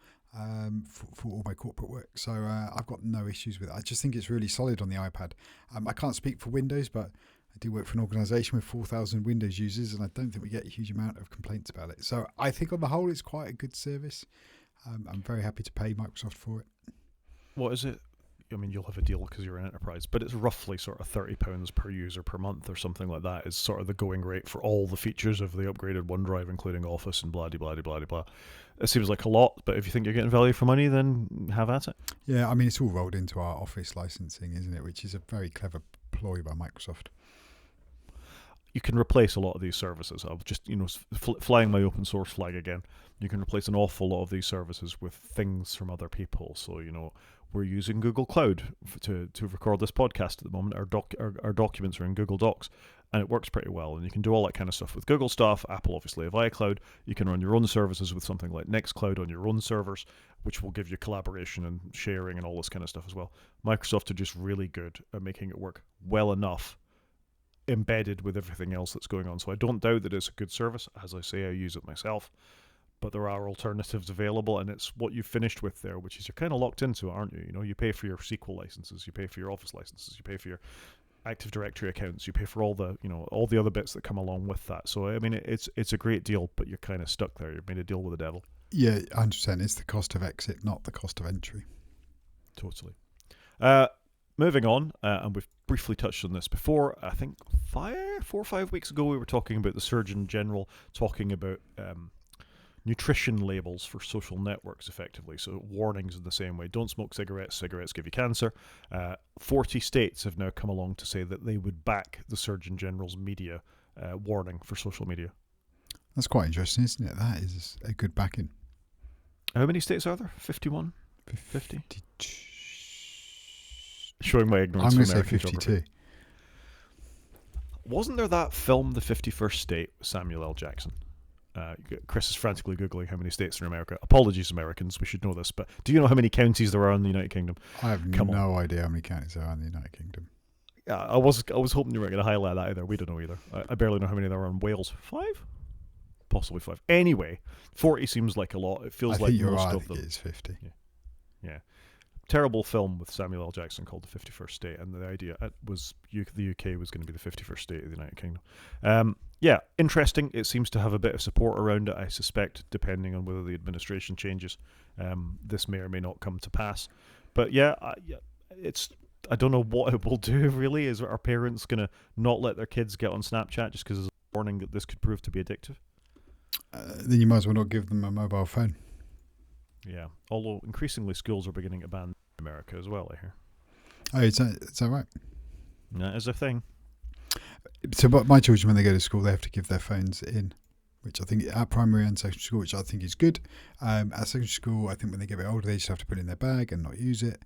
for all my corporate work. So I've got no issues with it. I just think it's really solid on the iPad. I can't speak for Windows, but I do work for an organisation with 4,000 Windows users, and I don't think we get a huge amount of complaints about it. So I think on the whole, it's quite a good service. I'm very happy to pay Microsoft for it. What is it? I mean, you'll have a deal because you're an enterprise, but it's roughly sort of £30 per user per month or something like that is sort of the going rate for all the features of the upgraded OneDrive, including Office and blah, blah, blah, blah, blah. It seems like a lot, but if you think you're getting value for money, then have at it. Yeah, I mean, it's all rolled into our Office licensing, isn't it? Which is a very clever ploy by Microsoft. You can replace a lot of these services. I'll just, flying my open source flag again. You can replace an awful lot of these services with things from other people. So, we're using Google Cloud to record this podcast at the moment. Our documents are in Google Docs, and it works pretty well. And you can do all that kind of stuff with Google stuff. Apple obviously have iCloud. You can run your own services with something like Nextcloud on your own servers, which will give you collaboration and sharing and all this kind of stuff as well. Microsoft are just really good at making it work well enough, embedded with everything else that's going on. So I don't doubt that it's a good service. As I say, I use it myself. But there are alternatives available, and it's what you've finished with there, which is you're kind of locked into it, aren't you? You pay for your SQL licenses, you pay for your Office licenses, you pay for your Active Directory accounts, you pay for all the other bits that come along with that. So I mean, it's a great deal, but you're kind of stuck there. You've made a deal with the devil. Yeah, 100%. It's the cost of exit, not the cost of entry. Totally. Moving on, and we've briefly touched on this before. I think 4 or 5 weeks ago, we were talking about the Surgeon General talking about nutrition labels for social networks, effectively. So warnings in the same way. Don't smoke cigarettes. Cigarettes give you cancer. 40 states have now come along to say that they would back the Surgeon General's media warning for social media. That's quite interesting, isn't it? That is a good backing. How many states are there? 51? 50? Showing my ignorance. I'm going to say 52. Geography. Wasn't there that film, The 51st State, with Samuel L. Jackson? Chris is frantically Googling how many states are in America. Apologies, Americans, we should know this, but do you know how many counties there are in the United Kingdom? I have no idea how many counties there are in the United Kingdom. Yeah, I was hoping you weren't going to highlight that either. We don't know either. I barely know how many there are in Wales. 5? Possibly 5. Anyway, 40 seems like a lot. It feels like most of them. It is 50. Yeah. Terrible film with Samuel L. Jackson called The 51st State, and the idea was the UK was going to be the 51st state of the United Kingdom. Yeah, interesting. It seems to have a bit of support around it, I suspect, depending on whether the administration changes. This may or may not come to pass. But I don't know what it will do, really. Is our parents going to not let their kids get on Snapchat just because there's a warning that this could prove to be addictive? Then you might as well not give them a mobile phone. Yeah, although increasingly schools are beginning to ban in America as well, I hear. Oh, is that right? That is a thing. So, but my children, when they go to school, they have to give their phones in, which I think at primary and secondary school, which I think is good. At secondary school, I think when they get a bit older, they just have to put it in their bag and not use it.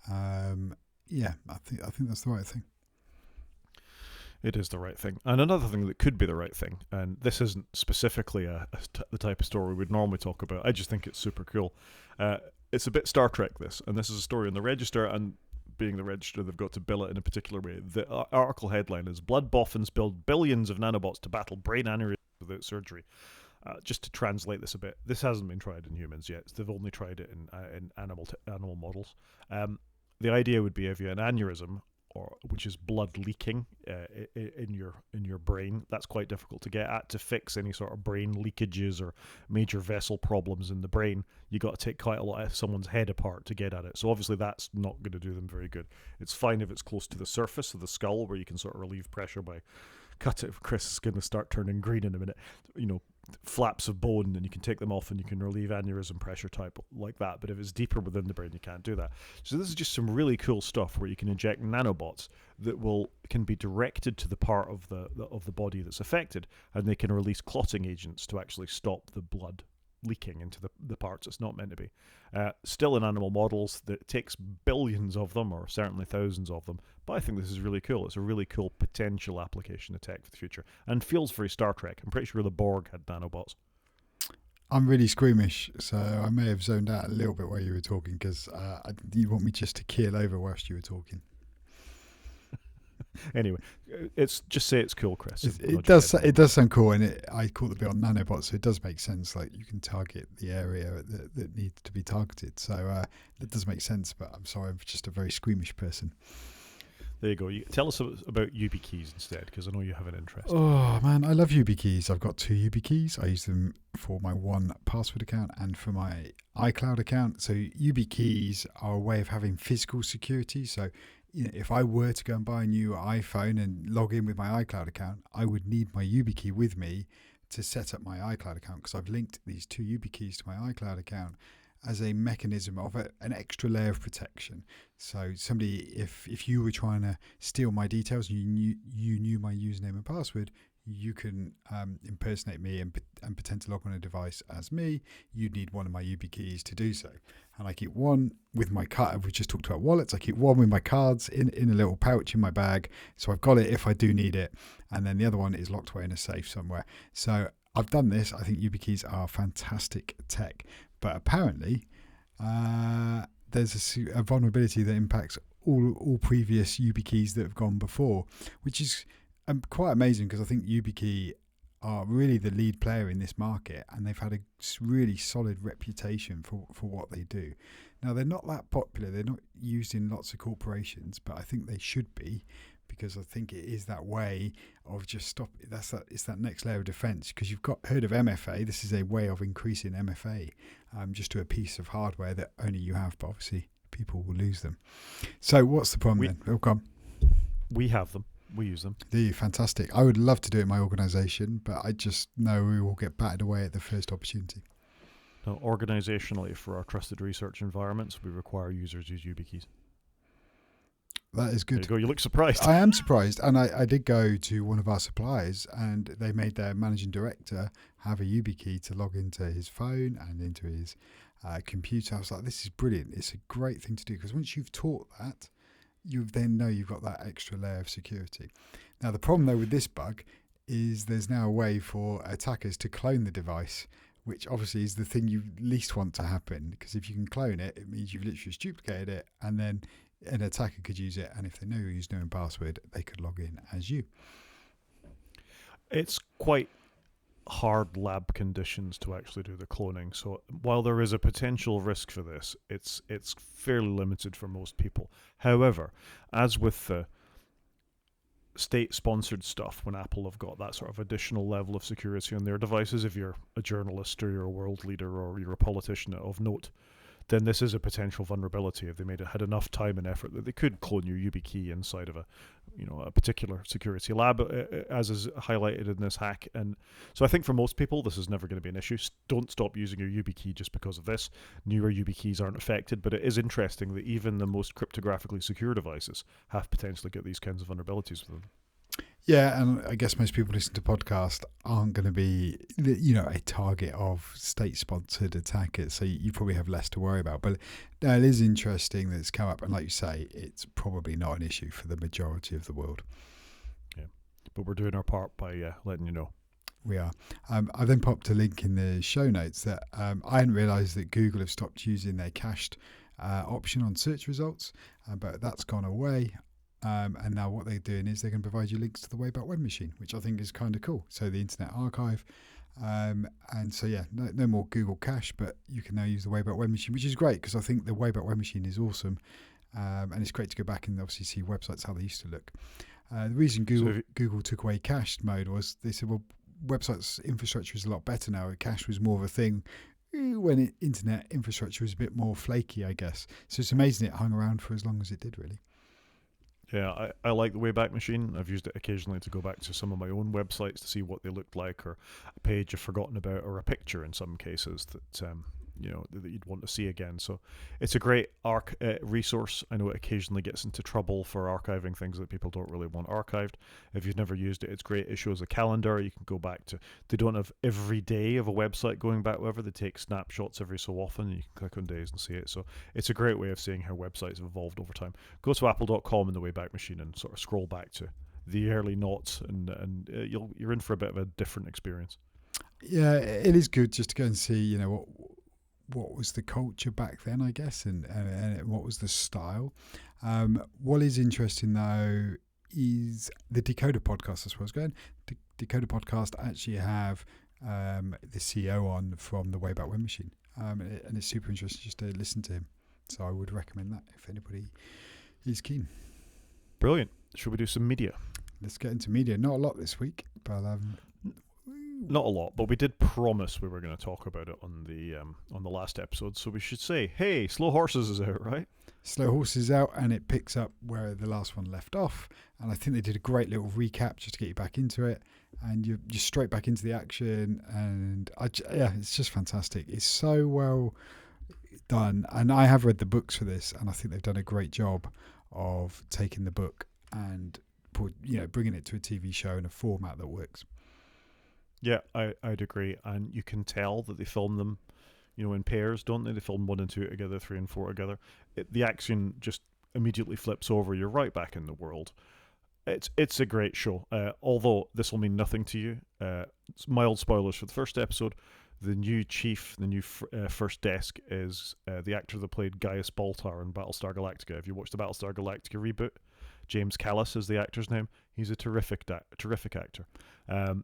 Yeah, I think that's the right thing. It is the right thing. And another thing that could be the right thing, and this isn't specifically the type of story we'd normally talk about, I just think it's super cool. It's a bit Star Trek, this, and this is a story on the Register, and being the Register, they've got to bill it in a particular way. The article headline is, Blood Boffins build billions of nanobots to battle brain aneurysms without surgery. Just to translate this a bit, this hasn't been tried in humans yet. They've only tried it in animal models. The idea would be if you have an aneurysm, which is blood leaking in your brain. That's quite difficult to get at. To fix any sort of brain leakages or major vessel problems in the brain, you got to take quite a lot of someone's head apart to get at it. So obviously that's not going to do them very good. It's fine if it's close to the surface of the skull, where you can sort of relieve pressure by cut it. Chris is going to start turning green in a minute. Flaps of bone, and you can take them off and you can relieve aneurysm pressure type like that. But if it's deeper within the brain, you can't do that. So this is just some really cool stuff where you can inject nanobots that can be directed to the part of the body that's affected, and they can release clotting agents to actually stop the blood leaking into the parts it's not meant to be. Still in animal models, that takes billions of them, or certainly thousands of them, but I think this is really cool. It's a really cool potential application of tech for the future, and feels very Star Trek. I'm pretty sure the Borg had nanobots. I'm really squeamish, so I may have zoned out a little bit while you were talking, because you want me just to keel over whilst you were talking. Anyway, it's just say it's cool, Chris. It does sound cool, and I caught the bit on nanobots, so it does make sense. Like you can target the area that needs to be targeted, so it does make sense. But I'm sorry, I'm just a very squeamish person. There you go. Tell us about Yubikeys instead, because I know you have an interest. Oh man, I love Yubikeys. I've got 2 Yubikeys. I use them for my 1Password account and for my iCloud account. So Yubikeys are a way of having physical security. So if I were to go and buy a new iPhone and log in with my iCloud account, I would need my Yubikey with me to set up my iCloud account, because I've linked these 2 Yubikeys to my iCloud account as a mechanism of an extra layer of protection. So somebody, if you were trying to steal my details, you knew my username and password, you can impersonate me and pretend to log on a device as me. You'd need one of my Yubikeys to do so. And I keep one with my card. We just talked about wallets. I keep one with my cards in a little pouch in my bag, so I've got it if I do need it. And then the other one is locked away in a safe somewhere. So I've done this. I think Yubikeys are fantastic tech. But apparently, there's a vulnerability that impacts all previous Yubikeys that have gone before, which is quite amazing, because I think Yubikey are really the lead player in this market, and they've had a really solid reputation for what they do. Now, they're not that popular. They're not used in lots of corporations, but I think they should be, because I think it is that way of just stop. It's that next layer of defense, because you've heard of MFA. This is a way of increasing MFA just to a piece of hardware that only you have, but obviously people will lose them. So what's the problem then? Oh, come. We have them. We use them. Do you? Fantastic. I would love to do it in my organisation, but I just know we will get battered away at the first opportunity. Now, organisationally, for our trusted research environments, we require users use Yubikeys. That is good. There you go. You look surprised. I am surprised. And I did go to one of our suppliers, and they made their managing director have a Yubikey to log into his phone and into his computer. I was like, this is brilliant. It's a great thing to do, because once you've taught that, you then know you've got that extra layer of security. Now, the problem, though, with this bug is there's now a way for attackers to clone the device, which obviously is the thing you least want to happen, because if you can clone it, it means you've literally just duplicated it, and then an attacker could use it, and if they know your username and password, they could log in as you. It's quite hard lab conditions to actually do the cloning, so while there is a potential risk for this, it's fairly limited for most people. However, as with the state-sponsored stuff, when Apple have got that sort of additional level of security on their devices, if you're a journalist or you're a world leader or you're a politician of note, then this is a potential vulnerability. If they had enough time and effort that they could clone your Yubikey inside of a particular security lab, as is highlighted in this hack. And so I think for most people, this is never going to be an issue. Don't stop using your Yubikey just because of this. Newer Yubikeys aren't affected, but it is interesting that even the most cryptographically secure devices have potentially got these kinds of vulnerabilities with them. Yeah, and I guess most people listening to podcasts aren't going to be, a target of state-sponsored attackers, so you probably have less to worry about. But it is interesting that it's come up, and like you say, it's probably not an issue for the majority of the world. Yeah, but we're doing our part by letting you know. We are. I then popped a link in the show notes that I hadn't realised that Google have stopped using their cached option on search results, but that's gone away. And now what they're doing is they're going to provide you links to the Wayback Web Machine, which I think is kind of cool. So the Internet Archive. And so, no more Google Cache, but you can now use the Wayback Web Machine, which is great, because I think the Wayback Web Machine is awesome. And it's great to go back and obviously see websites, how they used to look. The reason Google took away cached mode was they said, well, websites infrastructure is a lot better now. Cache was more of a thing when internet infrastructure was a bit more flaky, I guess. So it's amazing it hung around for as long as it did, really. Yeah, I like the Wayback Machine. I've used it occasionally to go back to some of my own websites to see what they looked like, or a page I've forgotten about, or a picture in some cases that that you'd want to see again. So it's a great resource. I know it occasionally gets into trouble for archiving things that people don't really want archived. If you've never used it, it's great. It shows a calendar. You can go back to. They don't have every day of a website going back wherever. They take snapshots every so often. You can click on days and see it. So it's a great way of seeing how websites have evolved over time. Go to apple.com in the Wayback Machine and sort of scroll back to the early noughts, and you're in for a bit of a different experience. Yeah, it is good just to go and see, what was the culture back then, I guess, and what was the style. What is interesting, though, is the Decoder podcast. That's where I was going. Decoder podcast actually have the CEO on from the Wayback When Machine, and it's super interesting just to listen to him. So I would recommend that if anybody is keen. Brilliant. Should we do some media? Let's get into media. Not a lot this week, but not a lot, but we did promise we were going to talk about it on the last episode. So we should say, hey, Slow Horses is out, right? Slow Horses is out, and it picks up where the last one left off. And I think they did a great little recap just to get you back into it, and you're straight back into the action. And it's just fantastic. It's so well done, and I have read the books for this, and I think they've done a great job of taking the book and bringing it to a TV show in a format that works. Yeah, I'd agree, and you can tell that they film them, in pairs, don't they? They film 1 and 2 together, 3 and 4 together. The action just immediately flips over. You're right back in the world. It's a great show. Although this will mean nothing to you. Mild spoilers for the first episode. The new chief, the new first desk is the actor that played Gaius Baltar in Battlestar Galactica. Have you watched the Battlestar Galactica reboot? James Callis is the actor's name. He's a terrific actor.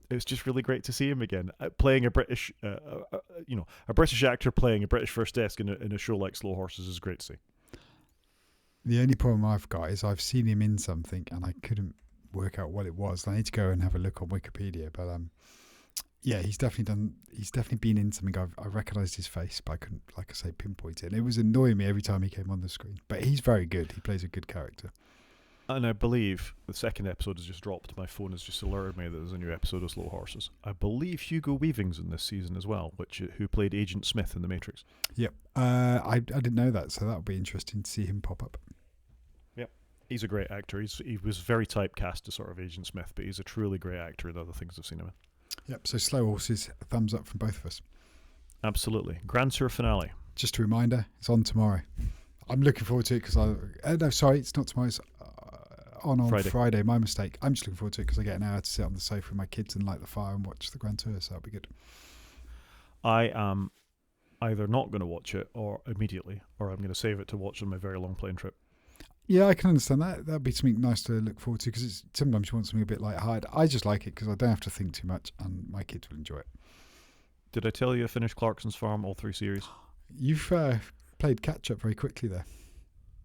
It's just really great to see him again playing a British, a British actor playing a British first desk in a show like Slow Horses is great to see. The only problem I've got is I've seen him in something and I couldn't work out what it was. I need to go and have a look on Wikipedia, but yeah, he's definitely been in something. I recognised his face, but I couldn't, like I say, pinpoint it. And it was annoying me every time he came on the screen. But he's very good. He plays a good character. And I believe the second episode has just dropped. My phone has just alerted me that there's a new episode of Slow Horses. I believe Hugo Weaving's in this season as well, who played Agent Smith in The Matrix. Yep. I didn't know that, so that'll be interesting to see him pop up. Yep. He's a great actor. He was very typecast as sort of Agent Smith, but he's a truly great actor in other things I've seen him in. Yep. So Slow Horses, a thumbs up from both of us. Absolutely. Grand Tour finale. Just a reminder, it's on tomorrow. I'm looking forward to it because no, sorry, it's not tomorrow. It's on Friday. My mistake. I'm just looking forward to it because I get an hour to sit on the sofa with my kids and light the fire and watch the Grand Tour, so that'll be good. I am either not going to watch it or immediately, or I'm going to save it to watch on my very long plane trip. Yeah, I can understand that. That'd be something nice to look forward to because sometimes you want something a bit light-hearted. I just like it because I don't have to think too much and my kids will enjoy it. Did I tell you I finished Clarkson's Farm, all 3 series? You've played catch-up very quickly there.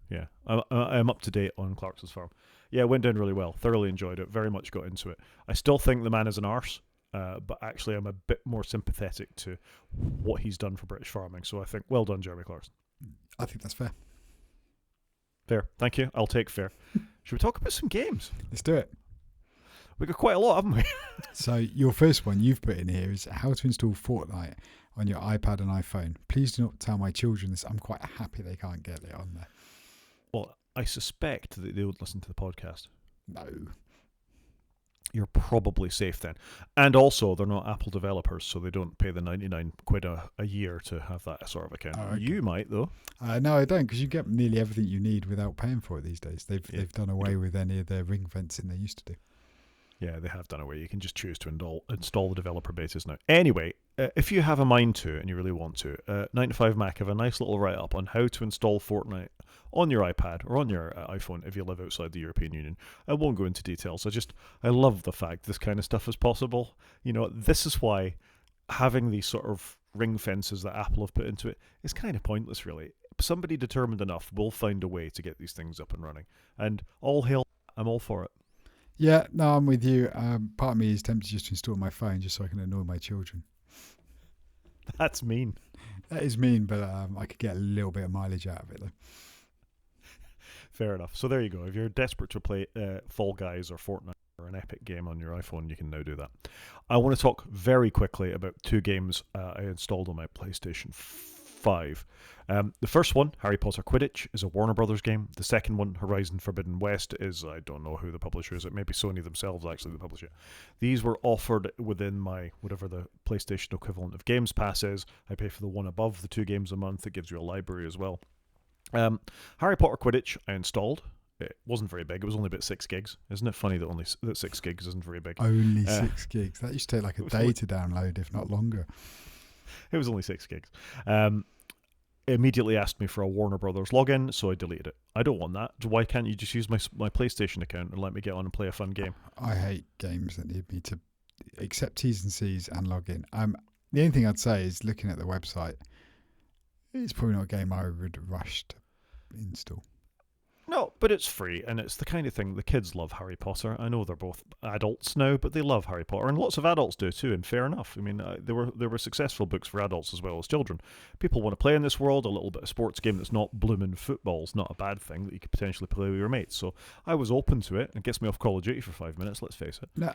Yeah, I'm up to date on Clarkson's Farm. Yeah, it went down really well. Thoroughly enjoyed it. Very much got into it. I still think the man is an arse, but actually I'm a bit more sympathetic to what he's done for British farming. So I think, well done, Jeremy Clarkson. I think that's fair. Fair. Thank you. I'll take fair. Should we talk about some games? Let's do it. We got quite a lot, haven't we? So your first one you've put in here is how to install Fortnite on your iPad and iPhone. Please do not tell my children this. I'm quite happy they can't get it on there. Well, I suspect that they would listen to the podcast. No. You're probably safe then. And also, they're not Apple developers, so they don't pay the £99 a year to have that sort of account. Oh, okay. You might, though. No, I don't, because you get nearly everything you need without paying for it these days. They've done away with any of the ring fencing they used to do. Yeah, they have done away. You can just choose to install the developer betas now. Anyway, if you have a mind to and you really want to, 9to5Mac have a nice little write-up on how to install Fortnite on your iPad or on your iPhone if you live outside the European Union. I won't go into details. I love the fact this kind of stuff is possible. This is why having these sort of ring fences that Apple have put into it is kind of pointless, really. Somebody determined enough will find a way to get these things up and running. And all hail, I'm all for it. Yeah, no, I'm with you. Part of me is tempted just to install my phone just so I can annoy my children. That's mean. That is mean, but I could get a little bit of mileage out of it, though. Fair enough. So there you go. If you're desperate to play Fall Guys or Fortnite or an epic game on your iPhone, you can now do that. I want to talk very quickly about 2 games I installed on my PlayStation 5. The first one, Harry Potter Quidditch, is a Warner Brothers game. The second one, Horizon Forbidden West, is, I don't know who the publisher is. It may be Sony themselves, actually, the publisher. These were offered within my, whatever the PlayStation equivalent of Games Pass is. I pay for the one above the 2 games a month. It gives you a library as well. Harry Potter Quidditch I installed. It wasn't very big. It was only about 6 gigs. Isn't it funny that 6 gigs isn't very big? Only 6 gigs. That used to take like a day to download, if not longer. It was only 6 gigs. immediately asked me for a Warner Brothers login, so I deleted it. I don't want that. Why can't you just use my PlayStation account and let me get on and play a fun game? I hate games that need me to accept T's and C's and log in. The only thing I'd say is looking at the website, it's probably not a game I would rush to install. No, but it's free, and it's the kind of thing the kids love Harry Potter. I know they're both adults now, but they love Harry Potter, and lots of adults do too. And fair enough. I mean, there were successful books for adults as well as children. People want to play in this world. A little bit of sports game that's not blooming football's not a bad thing that you could potentially play with your mates. So I was open to it. It gets me off Call of Duty for 5 minutes. Let's face it. No,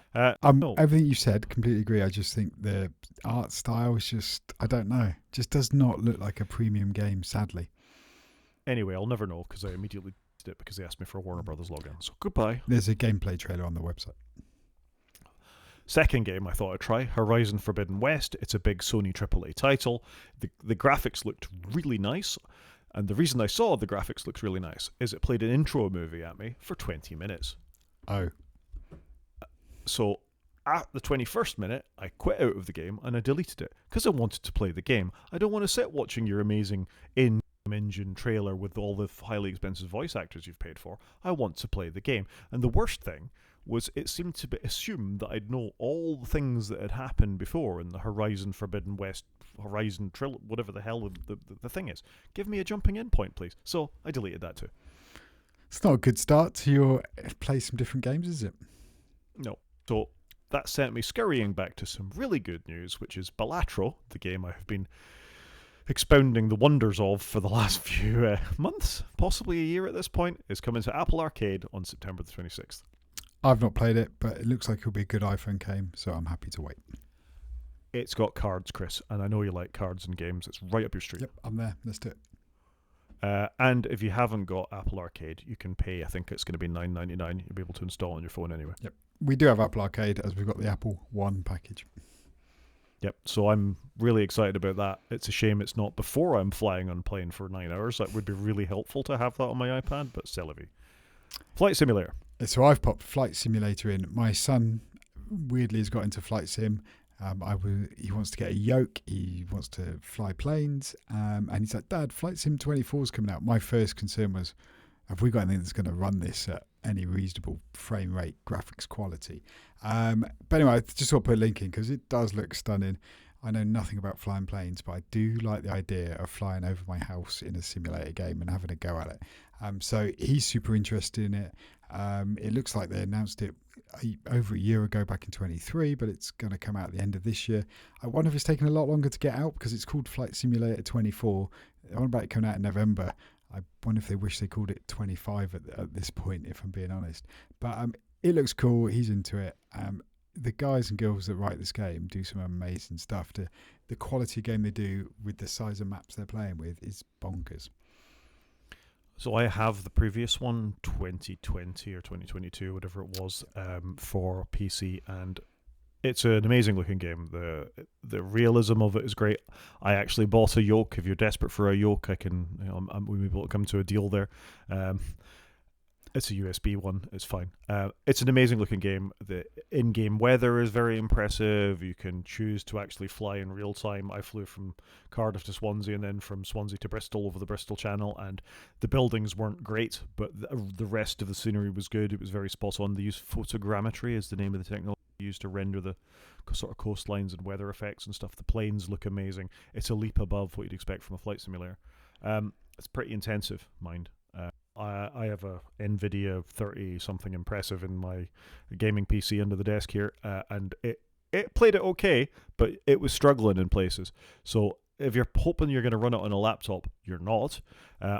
No. everything you said, completely agree. I just think the art style is just, I don't know, just does not look like a premium game. Sadly. Anyway, I'll never know because I immediately did it because they asked me for a Warner Brothers login. So goodbye. There's a gameplay trailer on the website. Second game I thought I'd try, Horizon Forbidden West. It's a big Sony AAA title. The graphics looked really nice, and the reason I saw the graphics looked really nice is it played an intro movie at me for 20 minutes. Oh. So at the 21st minute, I quit out of the game and I deleted it because I wanted to play the game. I don't want to sit watching your amazing in engine trailer with all the highly expensive voice actors you've paid for. I want to play the game. And the worst thing was it seemed to be assumed that I'd know all the things that had happened before in the Horizon Forbidden West, Horizon whatever the hell the thing is. Give me a jumping in point, please. So I deleted that too. It's not a good start to your play some different games, is it? No. So that sent me scurrying back to some really good news, which is Balatro, the game I have been expounding the wonders of for the last few months, possibly a year at this point, is coming to Apple Arcade on September the 26th. I've not played it, but it looks like it'll be a good iPhone game, so I'm happy to wait. It's got cards, Chris, and I know you like cards and games. It's right up your street. Yep, I'm there. Let's do it. And if you haven't got Apple Arcade, you can pay, I think it's going to be $9.99. You'll be able to install on your phone anyway. Yep. We do have Apple Arcade as we've got the Apple One package. Yep, so I'm really excited about that. It's a shame it's not before I'm flying on a plane for 9 hours. That would be really helpful to have that on my iPad, but c'est la vie. Flight Simulator. So I've popped Flight Simulator in. My son weirdly has got into Flight Sim. He wants to get a yoke. He wants to fly planes. And he's like, Dad, Flight Sim 24 is coming out. My first concern was, have we got anything that's going to run this at any reasonable frame rate, graphics quality? But anyway, I just want to put a link in because it does look stunning. I know nothing about flying planes, but I do like the idea of flying over my house in a simulator game and having a go at it. So he's super interested in it. It looks like they announced it over a year ago, back in 23, but it's going to come out at the end of this year. I wonder if it's taken a lot longer to get out because it's called Flight Simulator 24. I wonder about it coming out in November. I wonder if they wish they called it 25 at this point, if I'm being honest. But it looks cool. He's into it. The guys and girls that write this game do some amazing stuff. The quality game they do with the size of maps they're playing with is bonkers. So I have the previous one, 2020 or 2022, whatever it was, for PC, and it's an amazing looking game. The realism of it is great. I actually bought a yoke. If you're desperate for a yoke, we'll be able to come to a deal there. It's a USB one. It's fine. It's an amazing looking game. The in-game weather is very impressive. You can choose to actually fly in real time. I flew from Cardiff to Swansea and then from Swansea to Bristol over the Bristol Channel, and the buildings weren't great, but the rest of the scenery was good. It was very spot on. They used photogrammetry is the name of the technology used to render the sort of coastlines and weather effects and stuff. The planes look amazing. It's a leap above what you'd expect from a flight simulator. It's pretty intensive, mind. I have a NVIDIA 30 something impressive in my gaming PC under the desk here, and it played it okay, but it was struggling in places. So if you're hoping you're going to run it on a laptop, you're not,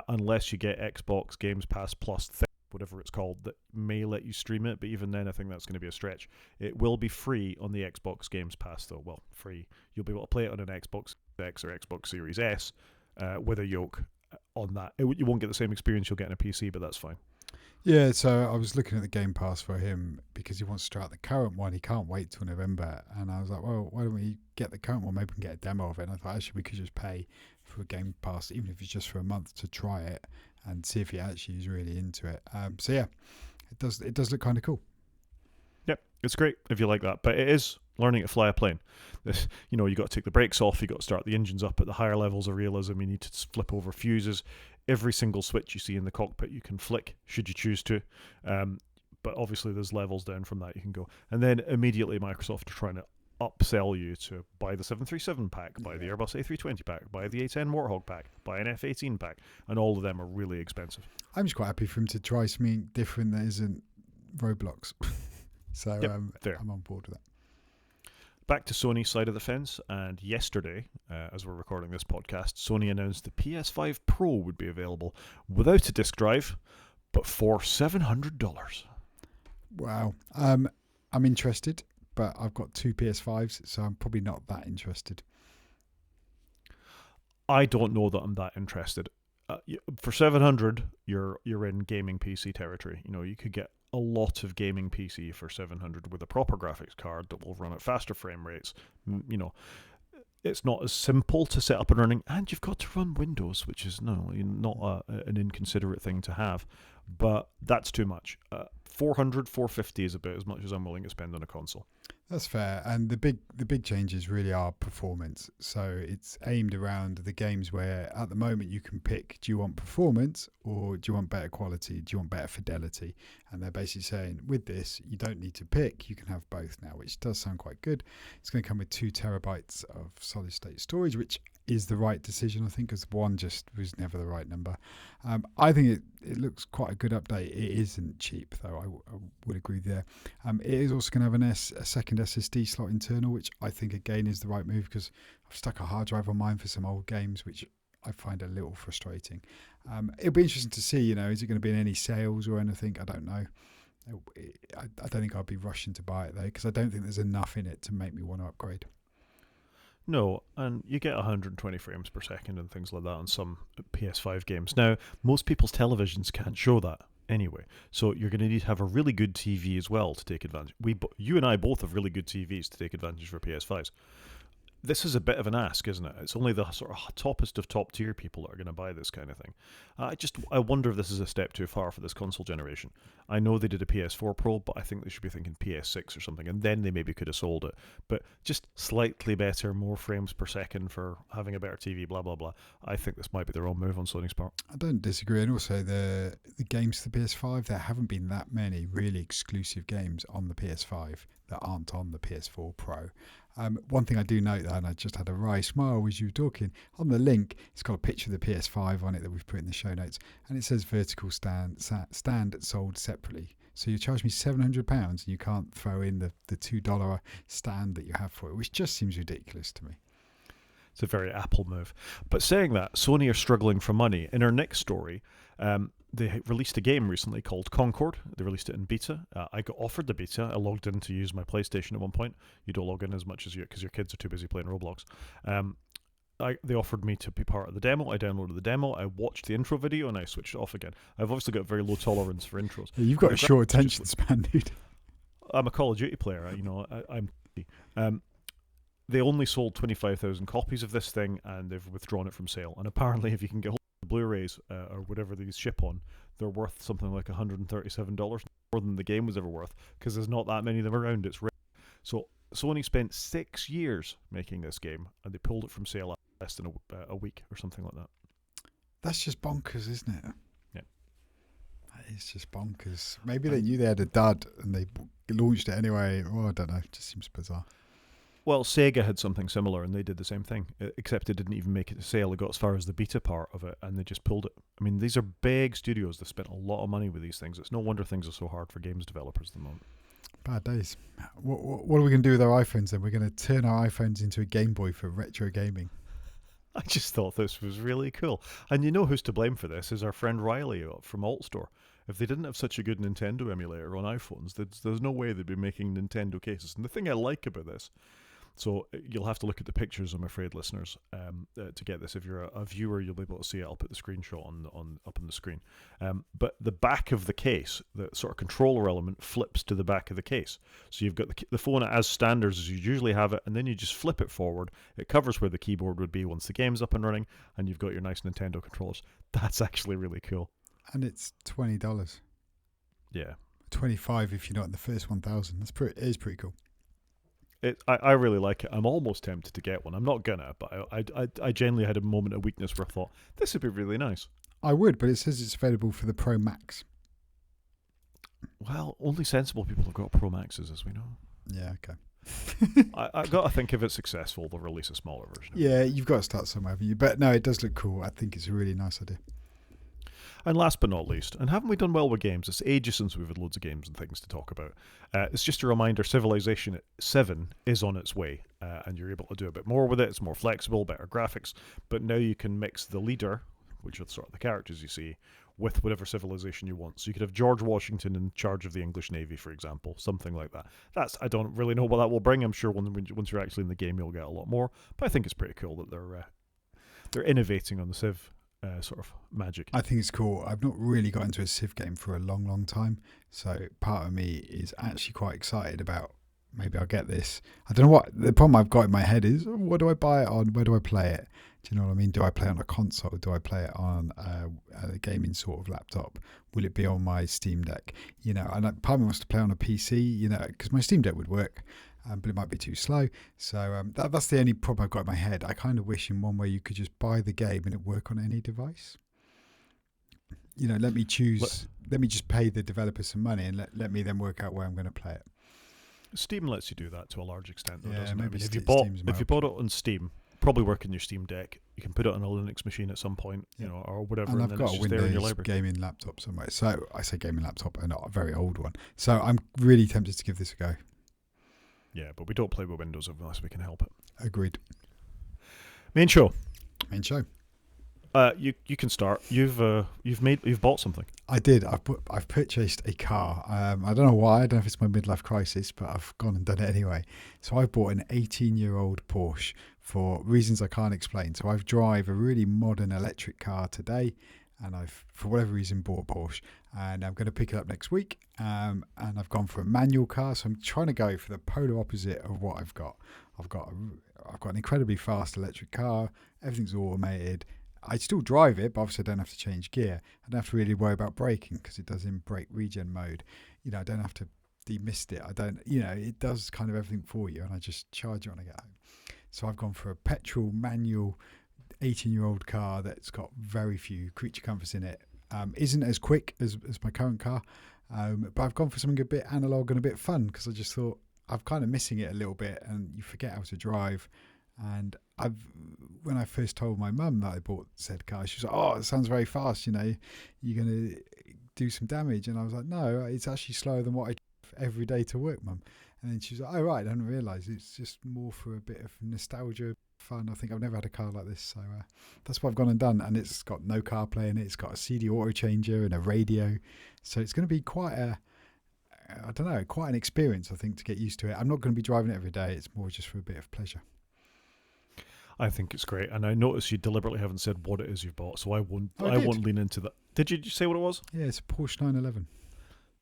unless you get Xbox Games Pass Plus whatever it's called, that may let you stream it, but even then I think that's going to be a stretch. It will be free on the Xbox Games Pass though. Well, free. You'll be able to play it on an Xbox X or Xbox Series S with a yoke on that. You won't get the same experience you'll get in a PC, but that's fine. Yeah, so I was looking at the Game Pass for him because he wants to try out the current one. He can't wait till November. And I was like, well, why don't we get the current one? Maybe we can get a demo of it. And I thought, actually, we could just pay for a Game Pass, even if it's just for a month, to try it and see if he actually is really into it. So yeah, it does look kind of cool. Yep, it's great if you like that. But it is learning to fly a plane. This, you know, you got to take the brakes off, you got to start the engines up at the higher levels of realism. You need to flip over fuses. Every single switch you see in the cockpit you can flick, should you choose to. But obviously there's levels down from that you can go. And then immediately Microsoft are trying to upsell you to buy the 737 pack, buy the Airbus A320 pack, buy the A10 Warthog pack, buy an F-18 pack, and all of them are really expensive. I'm just quite happy for him to try something different that isn't Roblox. So Yep, fair. I'm on board with that. Back to Sony's side of the fence, and yesterday, as we're recording this podcast, Sony announced the PS5 Pro would be available without a disc drive, but for $700. Wow. I'm interested, but I've got 2 PS5s, so I'm probably not that interested. I don't know that I'm that interested. For $700, you're in gaming PC territory. You know, you could get a lot of gaming PC for $700 with a proper graphics card that will run at faster frame rates. You know, it's not as simple to set up and running, and you've got to run Windows, which is not an inconsiderate thing to have. But that's too much. $400, $450 is about as much as I'm willing to spend on a console. That's fair, and the big changes really are performance. So it's aimed around the games where at the moment you can pick: do you want performance or do you want better quality? Do you want better fidelity? And they're basically saying with this, you don't need to pick; you can have both now, which does sound quite good. It's going to come with 2 terabytes of solid state storage, which is the right decision, I think, because 1 just was never the right number. I think it looks quite a good update. It isn't cheap, though. I would agree there. It is also going to have a second SSD slot internal, which I think, again, is the right move because I've stuck a hard drive on mine for some old games, which I find a little frustrating. It'll be interesting to see, you know, is it going to be in any sales or anything? I don't know. I don't think I'll be rushing to buy it, though, because I don't think there's enough in it to make me want to upgrade. No, and you get 120 frames per second and things like that on some PS5 games. Now, most people's televisions can't show that anyway, so you're going to need to have a really good TV as well to take advantage. You and I both have really good TVs to take advantage for PS5s. This is a bit of an ask, isn't it? It's only the sort of toppest of top tier people that are going to buy this kind of thing. I wonder if this is a step too far for this console generation. I know they did a PS4 Pro, but I think they should be thinking PS6 or something, and then they maybe could have sold it. But just slightly better, more frames per second for having a better TV, blah, blah, blah. I think this might be the wrong move on Sony's part. I don't disagree. And also the games for the PS5, there haven't been that many really exclusive games on the PS5 that aren't on the PS4 Pro. One thing I do note, though, and I just had a wry smile as you were talking, on the link, it's got a picture of the PS5 on it that we've put in the show notes, and it says vertical stand sold separately. So you charge me £700 and you can't throw in the $2 stand that you have for it, which just seems ridiculous to me. It's a very Apple move. But saying that, Sony are struggling for money. In our next story, they released a game recently called Concord. They released it in beta. I got offered the beta. I logged in to use my PlayStation at one point. You don't log in as much as because your kids are too busy playing Roblox. They offered me to be part of the demo. I downloaded the demo. I watched the intro video and I switched it off again. I've obviously got very low tolerance for intros. Yeah, you've got a short attention span, dude. I'm a Call of Duty player. You know, I'm. They only sold 25,000 copies of this thing, and they've withdrawn it from sale. And apparently, if you can get hold of the Blu-rays or whatever these ship on, they're worth something like $137, more than the game was ever worth, because there's not that many of them around. It's rare. So Sony spent 6 years making this game, and they pulled it from sale after less than a week or something like that. That's just bonkers, isn't it? Yeah. That is just bonkers. Maybe they knew they had a dud, and they launched it anyway. Well, I don't know. It just seems bizarre. Well, Sega had something similar, and they did the same thing, except it didn't even make it to sale. It got as far as the beta part of it, and they just pulled it. I mean, these are big studios. They spent a lot of money with these things. It's no wonder things are so hard for games developers at the moment. Bad days. What are we going to do with our iPhones then? We're going to turn our iPhones into a Game Boy for retro gaming. I just thought this was really cool. And you know who's to blame for this is our friend Riley from AltStore. If they didn't have such a good Nintendo emulator on iPhones, there's no way they'd be making Nintendo cases. And the thing I like about this, so you'll have to look at the pictures, I'm afraid, listeners, to get this. If you're a viewer, you'll be able to see it. I'll put the screenshot up on the screen. But the back of the case, the sort of controller element, flips to the back of the case. So you've got the phone as standards as you usually have it, and then you just flip it forward. It covers where the keyboard would be once the game's up and running, and you've got your nice Nintendo controllers. That's actually really cool. And it's $20. Yeah. $25 if you're not in the first 1,000. It is pretty cool. I really like it. I'm almost tempted to get one. I'm not gonna, but I genuinely had a moment of weakness where I thought this would be really nice. I would, but it says it's available for the Pro Max. Well, only sensible people have got Pro Maxes, as we know. Yeah, okay. I got to think if it's successful, they'll release a smaller version. Yeah, you've got to start somewhere, haven't you? But no, it does look cool. I think it's a really nice idea. And last but not least, and haven't we done well with games? It's ages since we've had loads of games and things to talk about. It's just a reminder, Civilization 7 is on its way, and you're able to do a bit more with it. It's more flexible, better graphics, but now you can mix the leader, which are sort of the characters you see, with whatever civilization you want. So you could have George Washington in charge of the English Navy, for example, something like that. I don't really know what that will bring. I'm sure once you're actually in the game, you'll get a lot more. But I think it's pretty cool that they're innovating on the Civ sort of magic. I think it's cool. I've not really got into a Civ game for a long, long time. So part of me is actually quite excited about maybe I'll get this. I don't know what the problem I've got in my head is. What do I buy it on? Where do I play it? Do you know what I mean? Do I play it on a console? Do I play it on a gaming sort of laptop? Will it be on my Steam Deck? You know, and part of me wants to play on a PC, you know, because my Steam Deck would work, but it might be too slow. So that's the only problem I've got in my head. I kind of wish in one way you could just buy the game and it work on any device. You know, let me choose. Let me just pay the developer some money and let me then work out where I'm going to play it. Steam lets you do that to a large extent, though, Yeah, doesn't it? I maybe mean, Steam's if you bought it on Steam, probably work in your Steam Deck. You can put it on a Linux machine at some point, you know, or whatever, And and I've then got it's a just there in your Windows library. gaming laptop somewhere. So I say gaming laptop and not a very old one. So I'm really tempted to give this a go. Yeah, but we don't play with Windows unless we can help it. Agreed. Main show. Main show. You can start. You've bought something. I did. I've purchased a car. I don't know why. I don't know if it's my midlife crisis, but I've gone and done it anyway. So I bought an 18-year-old Porsche for reasons I can't explain. So I've drive a really modern electric car today, and I've, for whatever reason, bought a Porsche, and I'm going to pick it up next week. And I've gone for a manual car, so I'm trying to go for the polar opposite of what I've got. I've got an incredibly fast electric car. Everything's automated. I still drive it, but obviously I don't have to change gear. I don't have to really worry about braking because it does in brake regen mode. You know, I don't have to demist it. I don't, you know, it does kind of everything for you, and I just charge it when I get home. So I've gone for a petrol manual 18-year-old car that's got very few creature comforts in it. Isn't as quick as my current car, but I've gone for something a bit analog and a bit fun because I just thought I'm kind of missing it a little bit, and you forget how to drive. And when I first told my mum that I bought said car, she was like, "Oh, it sounds very fast. You know, you're going to do some damage." And I was like, "No, it's actually slower than what I drive every day to work, Mum." And then she was like, "Oh, right, I hadn't realised. It's just more for a bit of nostalgia, fun. I think I've never had a car like this, so that's what I've gone and done. And it's got no CarPlay in it. It's got a CD auto changer and a radio, so it's going to be quite an experience, I think, to get used to it. I'm not going to be driving it every day. It's more just for a bit of pleasure." I think it's great, and I notice you deliberately haven't said what it is you've bought, so I won't. Oh, I won't lean into that. Did you say what it was? Yeah, it's a Porsche 911.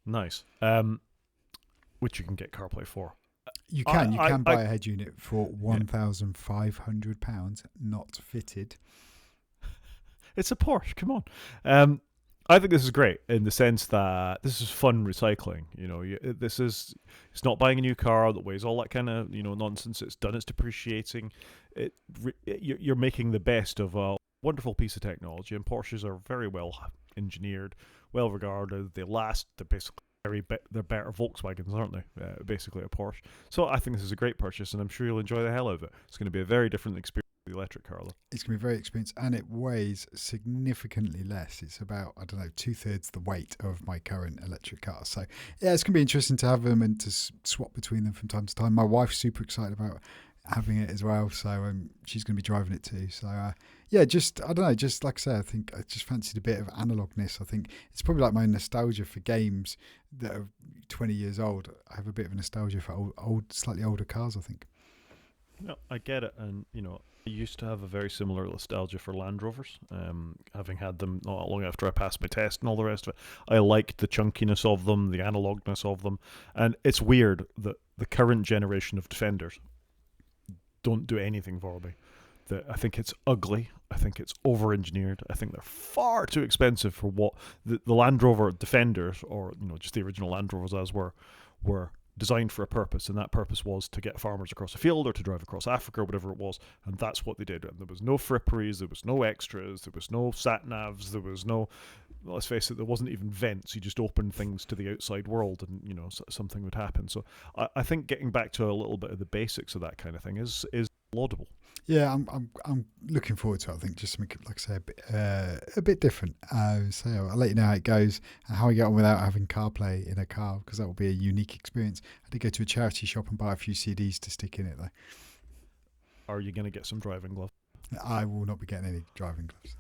Nice. Which you can get CarPlay for. You can buy a head unit for £1,500, not fitted. It's a Porsche. Come on. I think this is great in the sense that this is fun recycling. You know, it's not buying a new car that weighs all that kind of nonsense. It's done. It's depreciating. You're making the best of a wonderful piece of technology, and Porsches are very well engineered, well regarded. They last. They're basically they're better Volkswagens, aren't they? Basically a Porsche. So I think this is a great purchase, and I'm sure you'll enjoy the hell out of it. It's going to be a very different experience. The electric car, though. It's going to be very expensive, and it weighs significantly less. It's about, 2/3 the weight of my current electric car. So yeah, it's going to be interesting to have them and to swap between them from time to time. My wife's super excited about having it as well, so she's going to be driving it too. So just like I say, I think I just fancied a bit of analogness. I think it's probably like my nostalgia for games that are 20 years old. I have a bit of a nostalgia for slightly older cars, I think. No, I get it, and I used to have a very similar nostalgia for Land Rovers, having had them not long after I passed my test and all the rest of it. I liked the chunkiness of them, the analogness of them, and it's weird that the current generation of Defenders don't do anything for me. I think it's ugly. I think it's over-engineered. I think they're far too expensive for what the Land Rover Defenders, or just the original Land Rovers as were designed for a purpose, and that purpose was to get farmers across a field or to drive across Africa or whatever it was, and that's what they did. And there was no fripperies, there was no extras, there was no sat navs, there was no, let's face it, there wasn't even vents. You just opened things to the outside world, and something would happen. So I think getting back to a little bit of the basics of that kind of thing is laudable. Yeah, I'm looking forward to it. I think just to make it, like I say, a bit different. So I'll let you know how it goes and how I get on without having CarPlay in a car, because that will be a unique experience. I did go to a charity shop and buy a few CDs to stick in it though. Are you going to get some driving gloves? I will not be getting any driving gloves.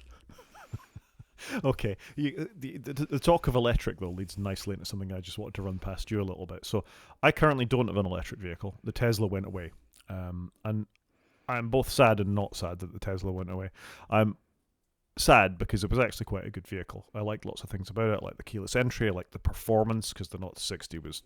Okay. The talk of electric, though, leads nicely into something I just wanted to run past you a little bit. So I currently don't have an electric vehicle. The Tesla went away. And I'm both sad and not sad that the Tesla went away. I'm sad because it was actually quite a good vehicle. I liked lots of things about it. I liked the keyless entry. I liked the performance, because the 0 to 60 was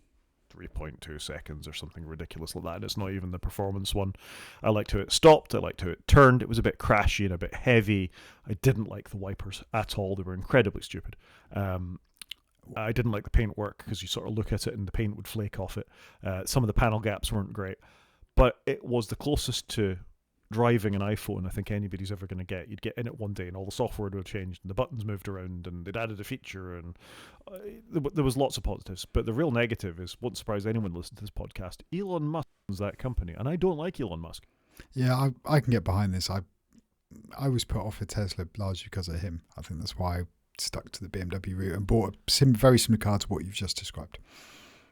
3.2 seconds or something ridiculous like that, and it's not even the performance one. I liked how it stopped. I liked how it turned. It was a bit crashy and a bit heavy. I didn't like the wipers at all. They were incredibly stupid. I didn't like the paintwork, because you sort of look at it and the paint would flake off it. Some of the panel gaps weren't great, but it was the closest to driving an iPhone I think anybody's ever going to get. You'd get in it one day and all the software would have changed and the buttons moved around and they'd added a feature, and there was lots of positives. But the real negative is, won't surprise anyone listening to this podcast, Elon Musk owns that company, and I don't like Elon Musk. Yeah, I can get behind this. I was put off a Tesla largely because of him. I think that's why I stuck to the BMW route and bought a very similar car to what you've just described.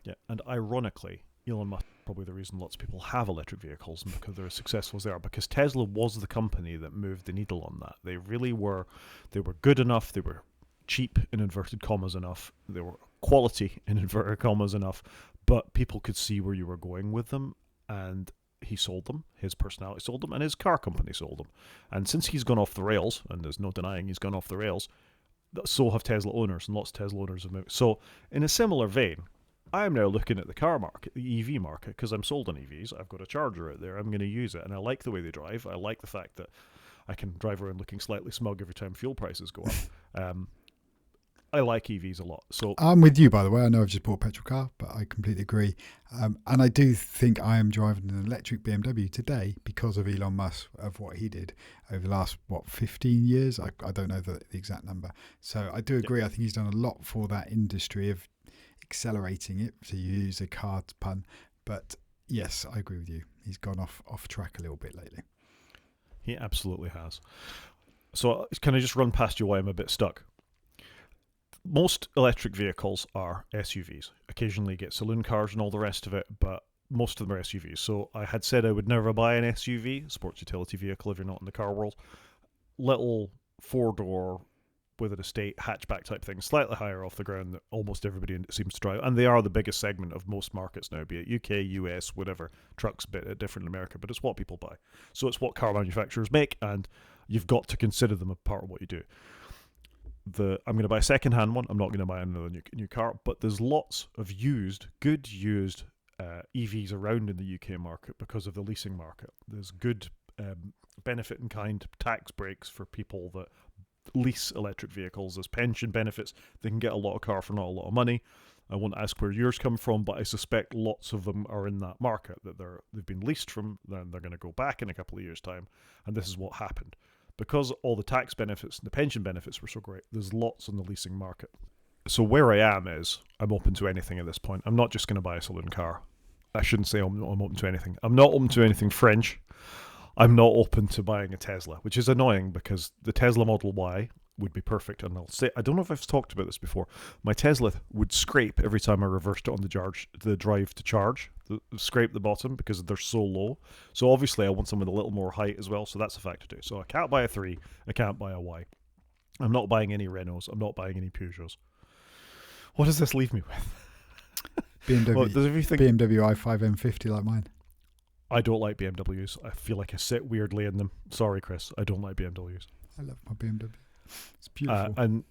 Yeah, and ironically, Elon Musk is probably the reason lots of people have electric vehicles, and because they're as successful as they are, because Tesla was the company that moved the needle on that. They really were. They were good enough. They were cheap, in inverted commas, enough. They were quality, in inverted commas, enough. But people could see where you were going with them, and he sold them. His personality sold them, and his car company sold them. And since he's gone off the rails, and there's no denying he's gone off the rails, so have Tesla owners, and lots of Tesla owners have moved. So, in a similar vein, I am now looking at the car market, the EV market, because I'm sold on EVs. I've got a charger out there. I'm going to use it, and I like the way they drive. I like the fact that I can drive around looking slightly smug every time fuel prices go up. I like EVs a lot. So I'm with you, by the way. I know I've just bought a petrol car, but I completely agree. And I do think I am driving an electric BMW today because of Elon Musk, of what he did over the last, 15 years? I don't know the exact number. So I do agree. I think he's done a lot for that industry of accelerating it, to use a car pun. But yes, I agree with you. He's gone off track a little bit lately. He absolutely has. So can I just run past you why I'm a bit stuck? Most electric vehicles are SUVs. Occasionally you get saloon cars and all the rest of it, but most of them are SUVs. So I had said I would never buy an SUV, sports utility vehicle, if you're not in the car world. Little four-door with an estate hatchback type thing, slightly higher off the ground, that almost everybody seems to drive, and they are the biggest segment of most markets now, be it UK, US, whatever. Trucks a bit different in America, but it's what people buy. So it's what car manufacturers make, and you've got to consider them a part of what you do. I'm going to buy a second-hand one. I'm not going to buy another new car, but there's lots of good used EVs around in the UK market because of the leasing market. There's good benefit in kind tax breaks for people that lease electric vehicles. There's pension benefits. They can get a lot of car for not a lot of money. I won't ask where yours come from, but I suspect lots of them are in that market, that they've been leased from, then they're going to go back in a couple of years' time, and this is what happened. Because all the tax benefits and the pension benefits were so great, there's lots in the leasing market. So where I am is, I'm open to anything at this point. I'm not just going to buy a saloon car. I shouldn't say I'm open to anything. I'm not open to anything French. I'm not open to buying a Tesla, which is annoying because the Tesla Model Y would be perfect. And I'll say, I don't know if I've talked about this before. My Tesla would scrape every time I reversed it on the drive to charge. Scrape the bottom because they're so low. So obviously I want some with a little more height as well. So that's a factor too. So I can't buy a 3. I can't buy a Y. I'm not buying any Renaults. I'm not buying any Peugeots. What does this leave me with? BMW i5 M50 like mine. I don't like BMWs. I feel like I sit weirdly in them. Sorry, Chris. I don't like BMWs. I love my BMW. It's beautiful.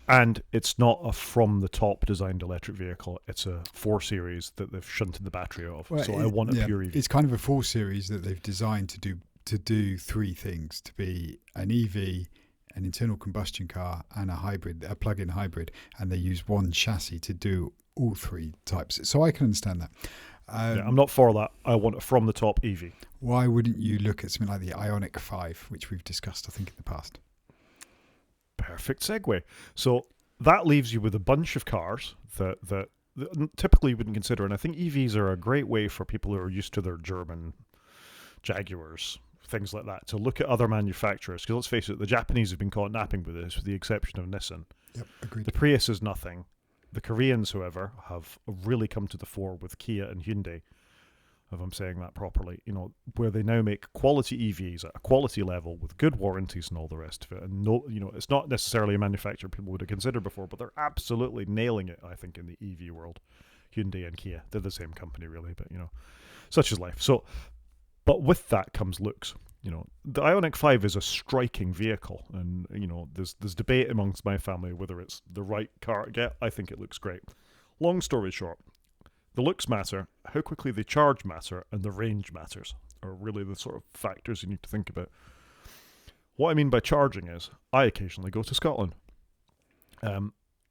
And it's not a from the top designed electric vehicle. It's a 4 Series that they've shunted the battery off. Well, I want a pure EV. It's kind of a 4 Series that they've designed to do 3 things: to be an EV, an internal combustion car, and a plug-in hybrid. And they use one chassis to do all 3 types. So I can understand that. Yeah, I'm not for that. I want a from the top EV. Why wouldn't you look at something like the Ioniq 5, which we've discussed, I think, in the past? Perfect segue. So that leaves you with a bunch of cars that typically you wouldn't consider. And I think EVs are a great way for people who are used to their German Jaguars, things like that, to look at other manufacturers. Because let's face it, the Japanese have been caught napping with this, with the exception of Nissan. Yep, agreed. The Prius is nothing. The Koreans, however, have really come to the fore with Kia and Hyundai, if I'm saying that properly, where they now make quality EVs at a quality level with good warranties and all the rest of it. And it's not necessarily a manufacturer people would have considered before, but they're absolutely nailing it, I think, in the EV world. Hyundai and Kia, they're the same company really, but such is life. So, but with that comes looks. The Ioniq 5 is a striking vehicle, and there's debate amongst my family whether it's the right car to get. I think it looks great. Long story short, the looks matter, how quickly they charge matter, and the range matters are really the sort of factors you need to think about. What I mean by charging is, I occasionally go to Scotland.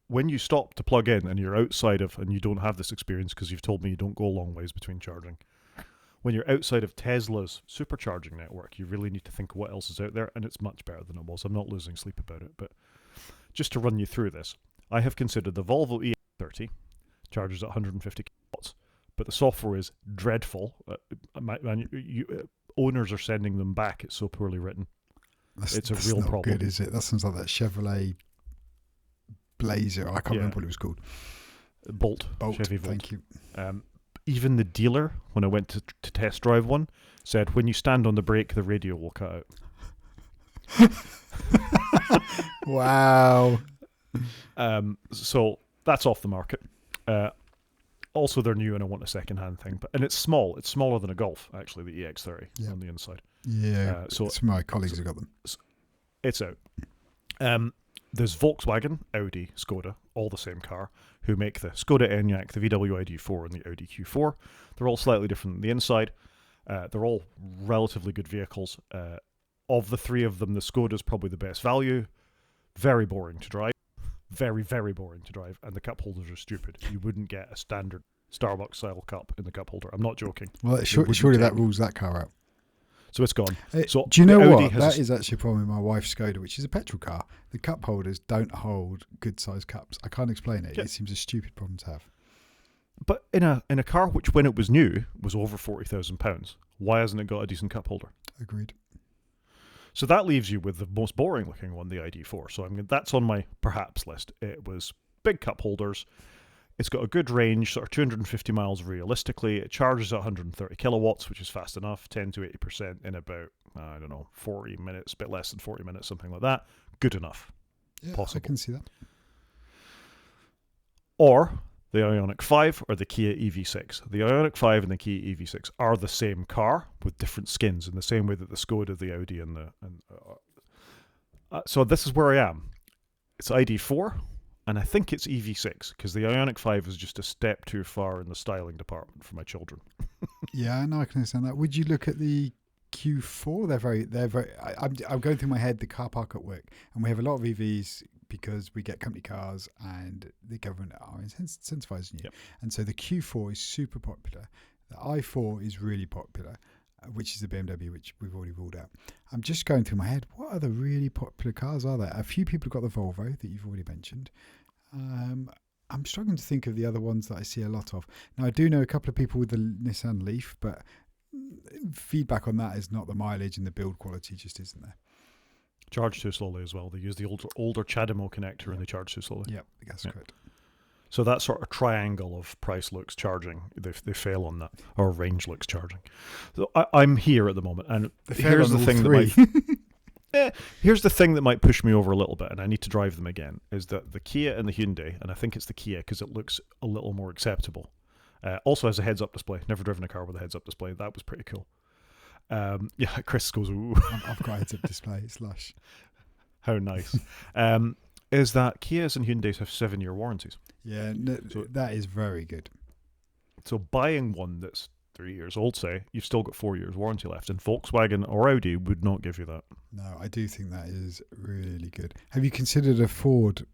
When you stop to plug in and you're outside of, and you don't have this experience because you've told me you don't go a long ways between charging. When you're outside of Tesla's supercharging network, you really need to think of what else is out there, and it's much better than it was. I'm not losing sleep about it, but just to run you through this, I have considered the Volvo EX30 charges at 150 kilowatts, but the software is dreadful. Owners are sending them back. It's so poorly written. It's a real problem. Good, is it? That sounds like that Chevrolet Blazer. I can't remember what it was called. Bolt. Chevy Bolt. Thank you. Even the dealer, when I went to test drive one, said when you stand on the brake, the radio will cut out. Wow. So that's off the market. Also, they're new, and I want a second-hand thing. And it's small. It's smaller than a Golf, actually, the EX30 on the inside. Yeah. So my colleagues have got them. It's out. There's Volkswagen, Audi, Skoda, all the same car, who make the Skoda Enyaq, the VW ID4, and the Audi Q4. They're all slightly different on the inside. They're all relatively good vehicles. Of the three of them, the Skoda is probably the best value. Very boring to drive. Very, very boring to drive. And the cup holders are stupid. You wouldn't get a standard Starbucks-style cup in the cup holder. I'm not joking. Well, surely that rules that car out. So it's gone. So do you know what? That is actually a problem with my wife's Skoda, which is a petrol car. The cup holders don't hold good-sized cups. I can't explain it. Yeah. It seems a stupid problem to have. But in a car which, when it was new, was over £40,000, why hasn't it got a decent cup holder? Agreed. So that leaves you with the most boring-looking one, the ID4. So that's on my perhaps list. It was big cup holders. It's got a good range, sort of 250 miles realistically. It charges at 130 kilowatts, which is fast enough, 10 to 80% in about, 40 minutes, a bit less than 40 minutes, something like that. Good enough. Yeah, possible. I can see that. Or the Ioniq 5 or the Kia EV6. The Ioniq 5 and the Kia EV6 are the same car with different skins in the same way that the Skoda, the Audi, and so this is where I am. It's ID4. And I think it's EV6 because the Ioniq 5 is just a step too far in the styling department for my children. Yeah, I know, I can understand that. Would you look at the Q4? They're very. I'm going through my head the car park at work, and we have a lot of EVs because we get company cars and the government are incentivizing you. Yep. And so the Q4 is super popular. The i4 is really popular, which is the BMW, which we've already ruled out. I'm just going through my head, what other really popular cars are there? A few people have got the Volvo that you've already mentioned. I'm struggling to think of the other ones that I see a lot of. Now, I do know a couple of people with the Nissan Leaf, but feedback on that is not the mileage and the build quality just isn't there. Charge too slowly as well. They use the older CHAdeMO connector and they charge too slowly. Yep, that's correct. So that sort of triangle of price, looks, charging, they fail on that, or range, looks, charging. So I'm here at the moment, and here's the thing here's the thing that might push me over a little bit, and I need to drive them again, is that the Kia and the Hyundai, and I think it's the Kia because it looks a little more acceptable. Also has a heads-up display. Never driven a car with a heads-up display. That was pretty cool. Yeah, Chris goes, ooh. I've got a heads-up display. It's lush. How nice. Is that Kias and Hyundais have 7-year warranties. Yeah, no, so that is very good. So buying one that's 3 years old, say, you've still got 4 years warranty left, and Volkswagen or Audi would not give you that. No, I do think that is really good. Have you considered a Ford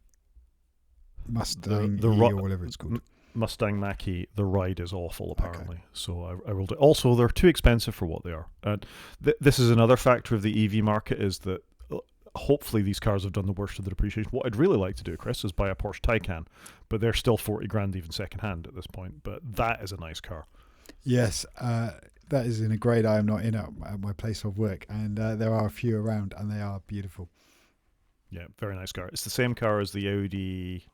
Mustang or whatever it's called? Mustang Mach-E, the ride is awful Okay. apparently. So I rolled it. Also, they're too expensive for what they are. And this is another factor of the EV market, is that hopefully these cars have done the worst of the depreciation. What I'd really like to do, Chris, is buy a Porsche Taycan, but they're still 40 grand even second hand at this point. But that is a nice car. Yes, that is in a grade I am not in at my place of work, and there are a few around, and they are beautiful. Yeah, very nice car. It's the same car as the Audi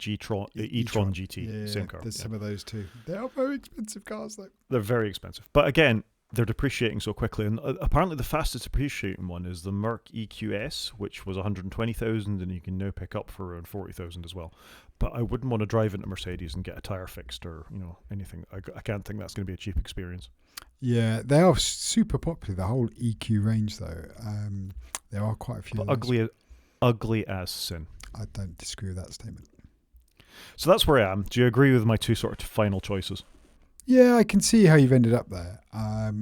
e-tron GT. Yeah, Same car. there's Yeah. some of those too. They are very expensive cars, though. They're very expensive. But again, they're depreciating so quickly. And apparently the fastest depreciating one is the Merc EQS, which was 120,000, and you can now pick up for around 40,000 as well. But I wouldn't want to drive into Mercedes and get a tyre fixed or anything. I can't think that's going to be a cheap experience. Yeah, they are super popular. The whole EQ range, though, there are quite a few. But ugly as sin. I don't disagree with that statement. So that's where I am. Do you agree with my two sort of final choices? Yeah, I can see how you've ended up there.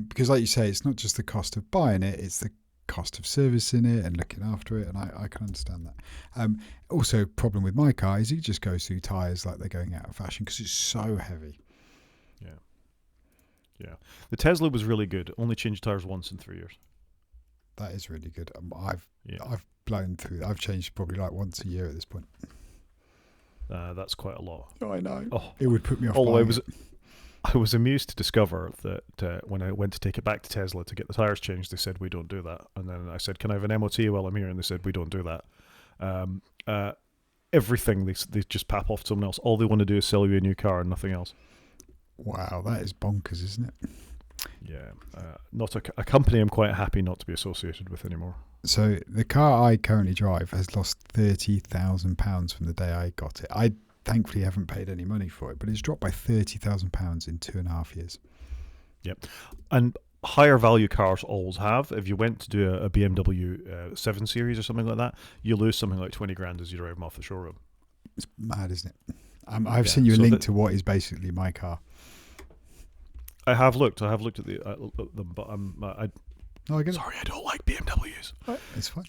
Because, like you say, it's not just the cost of buying it; it's the cost of servicing it and looking after it, and I can understand that. Also, problem with my car is it just goes through tyres like they're going out of fashion because it's so heavy. Yeah. The Tesla was really good. Only changed tyres once in 3 years. That is really good. I've blown through. I've changed probably like once a year at this point. That's quite a lot. Oh, I know. Oh, It would put me off. although buying it. I was amused to discover that when I went to take it back to Tesla to get the tyres changed, they said, we don't do that. And then I said, can I have an MOT while I'm here? And they said, we don't do that. Everything, they just pap off to someone else. All they want to do is sell you a new car and nothing else. Wow, that is bonkers, isn't it? Yeah. Not a company I'm quite happy not to be associated with anymore. So the car I currently drive has lost £30,000 from the day I got it. I thankfully haven't paid any money for it, but it's dropped by £30,000 in 2.5 years. Yep. And higher value cars always have. If you went to do a BMW 7 Series or something like that, you lose something like 20 grand as you drive them off the showroom. It's mad, isn't it? I've sent you a link to what is basically my car. I have looked at them, but No, I get it. sorry, I don't like BMWs. It's fine.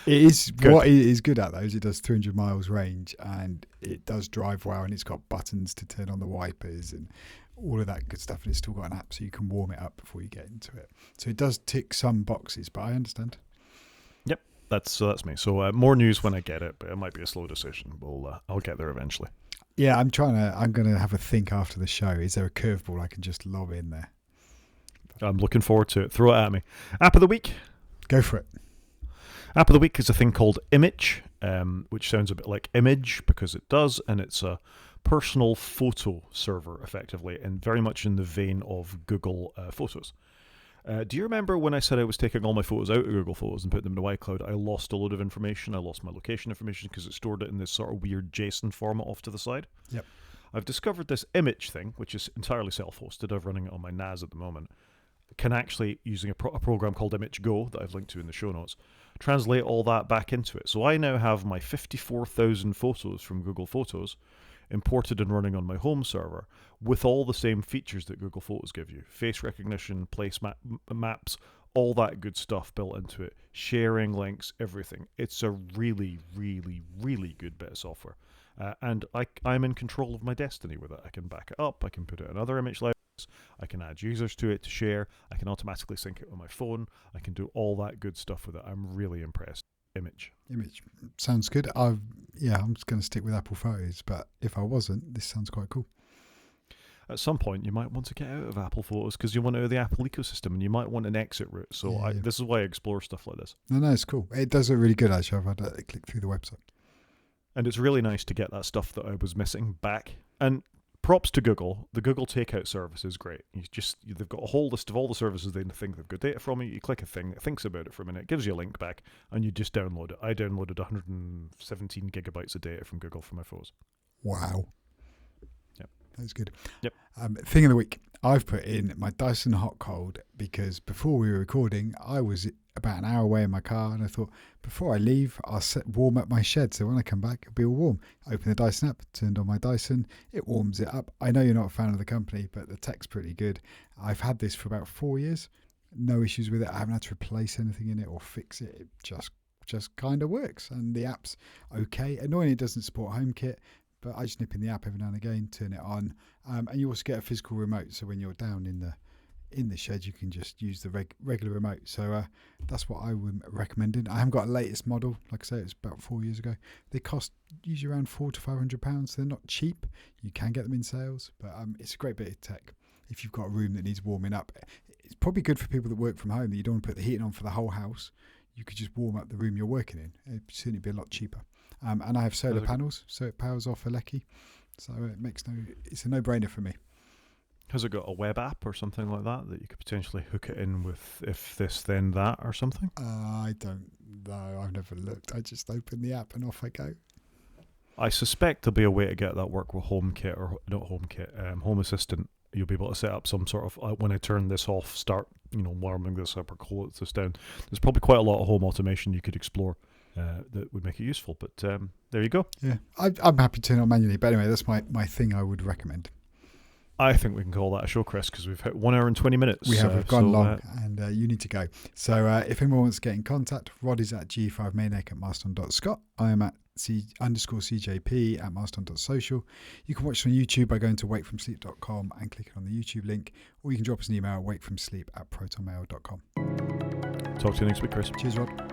It is Good. what it is good at though. Is it does 300 miles range and it does drive well, and it's got buttons to turn on the wipers and all of that good stuff. And it's still got an app so you can warm it up before you get into it. So it does tick some boxes, but I understand. Yep, that's me. So more news when I get it, but it might be a slow decision. I'll get there eventually. Yeah, I'm going to have a think after the show. Is there a curveball I can just lob in there? I'm looking forward to it. Throw it at me. App of the week. Go for it. App of the week is a thing called Image, which sounds a bit like image because it does, and it's a personal photo server, effectively, and very much in the vein of Google Photos. Do you remember when I said I was taking all my photos out of Google Photos and putting them in iCloud? I lost a load of information. I lost my location information because it stored it in this sort of weird JSON format off to the side. Yep. I've discovered this Image thing, which is entirely self-hosted. I'm running it on my NAS at the moment. Can actually, using a program called Image Go that I've linked to in the show notes, translate all that back into it. So I now have my 54,000 photos from Google Photos imported and running on my home server with all the same features that Google Photos give you. Face recognition, place maps, all that good stuff built into it. Sharing links, everything. It's a really, really, really good bit of software. And I'm in control of my destiny with it. I can back it up. I can put it in other image libraries. I can add users to it to share. I can automatically sync it with my phone. I can do all that good stuff with it. I'm really impressed. Image Sounds good. I'm just going to stick with Apple Photos, but if I wasn't, this sounds quite cool. At some point, you might want to get out of Apple Photos because you want out of the Apple ecosystem and you might want an exit route. So this is why I explore stuff like this. No, it's cool. It does look really good, actually. I've had a click through the website. And it's really nice to get that stuff that I was missing back. And props to Google. The Google Takeout service is great. They've got a whole list of all the services they think they've got data from you. You click a thing, it thinks about it for a minute, gives you a link back, and you just download it. I downloaded 117 gigabytes of data from Google for my photos. Wow. Yep. That's good. Yep. Thing of the week. I've put in my Dyson Hot Cold because before we were recording, I was about an hour away in my car and I thought, before I leave, I'll warm up my shed so when I come back, it'll be all warm. I opened the Dyson app, turned on my Dyson, it warms it up. I know you're not a fan of the company, but the tech's pretty good. I've had this for about 4 years. No issues with it. I haven't had to replace anything in it or fix it. It just kind of works. And the app's okay. Annoyingly, it doesn't support HomeKit, but I just nip in the app every now and again, turn it on, and you also get a physical remote. So when you're down in the shed, you can just use the regular remote. So that's what I would recommend. I haven't got a latest model. Like I say, it was about 4 years ago. They cost usually around £400 to £500. They're not cheap. You can get them in sales, but it's a great bit of tech. If you've got a room that needs warming up, it's probably good for people that work from home, that you don't want to put the heating on for the whole house. You could just warm up the room you're working in. It'd certainly be a lot cheaper. And I have solar panels, so it powers off a Yubikey. So it's a no-brainer for me. Has it got a web app or something like that you could potentially hook it in with if this then that or something? I don't know. I've never looked. I just open the app and off I go. I suspect there'll be a way to get that work with HomeKit or not HomeKit, Home Assistant. You'll be able to set up some sort of when I turn this off, start warming this up or close this down. There's probably quite a lot of home automation you could explore that would make it useful. But there you go. Yeah, I'm happy to turn it on manually. But anyway, that's my thing. I would recommend. I think we can call that a show, Chris, because we've hit 1 hour and 20 minutes. We've gone long, and you need to go. So if anyone wants to get in contact, Rod is at g5mainek@marston.scot. I am at _CJP at marston.social. You can watch us on YouTube by going to wakefromsleep.com and clicking on the YouTube link, or you can drop us an email at wakefromsleep@protonmail.com. Talk to you next week, Chris. Cheers, Rod.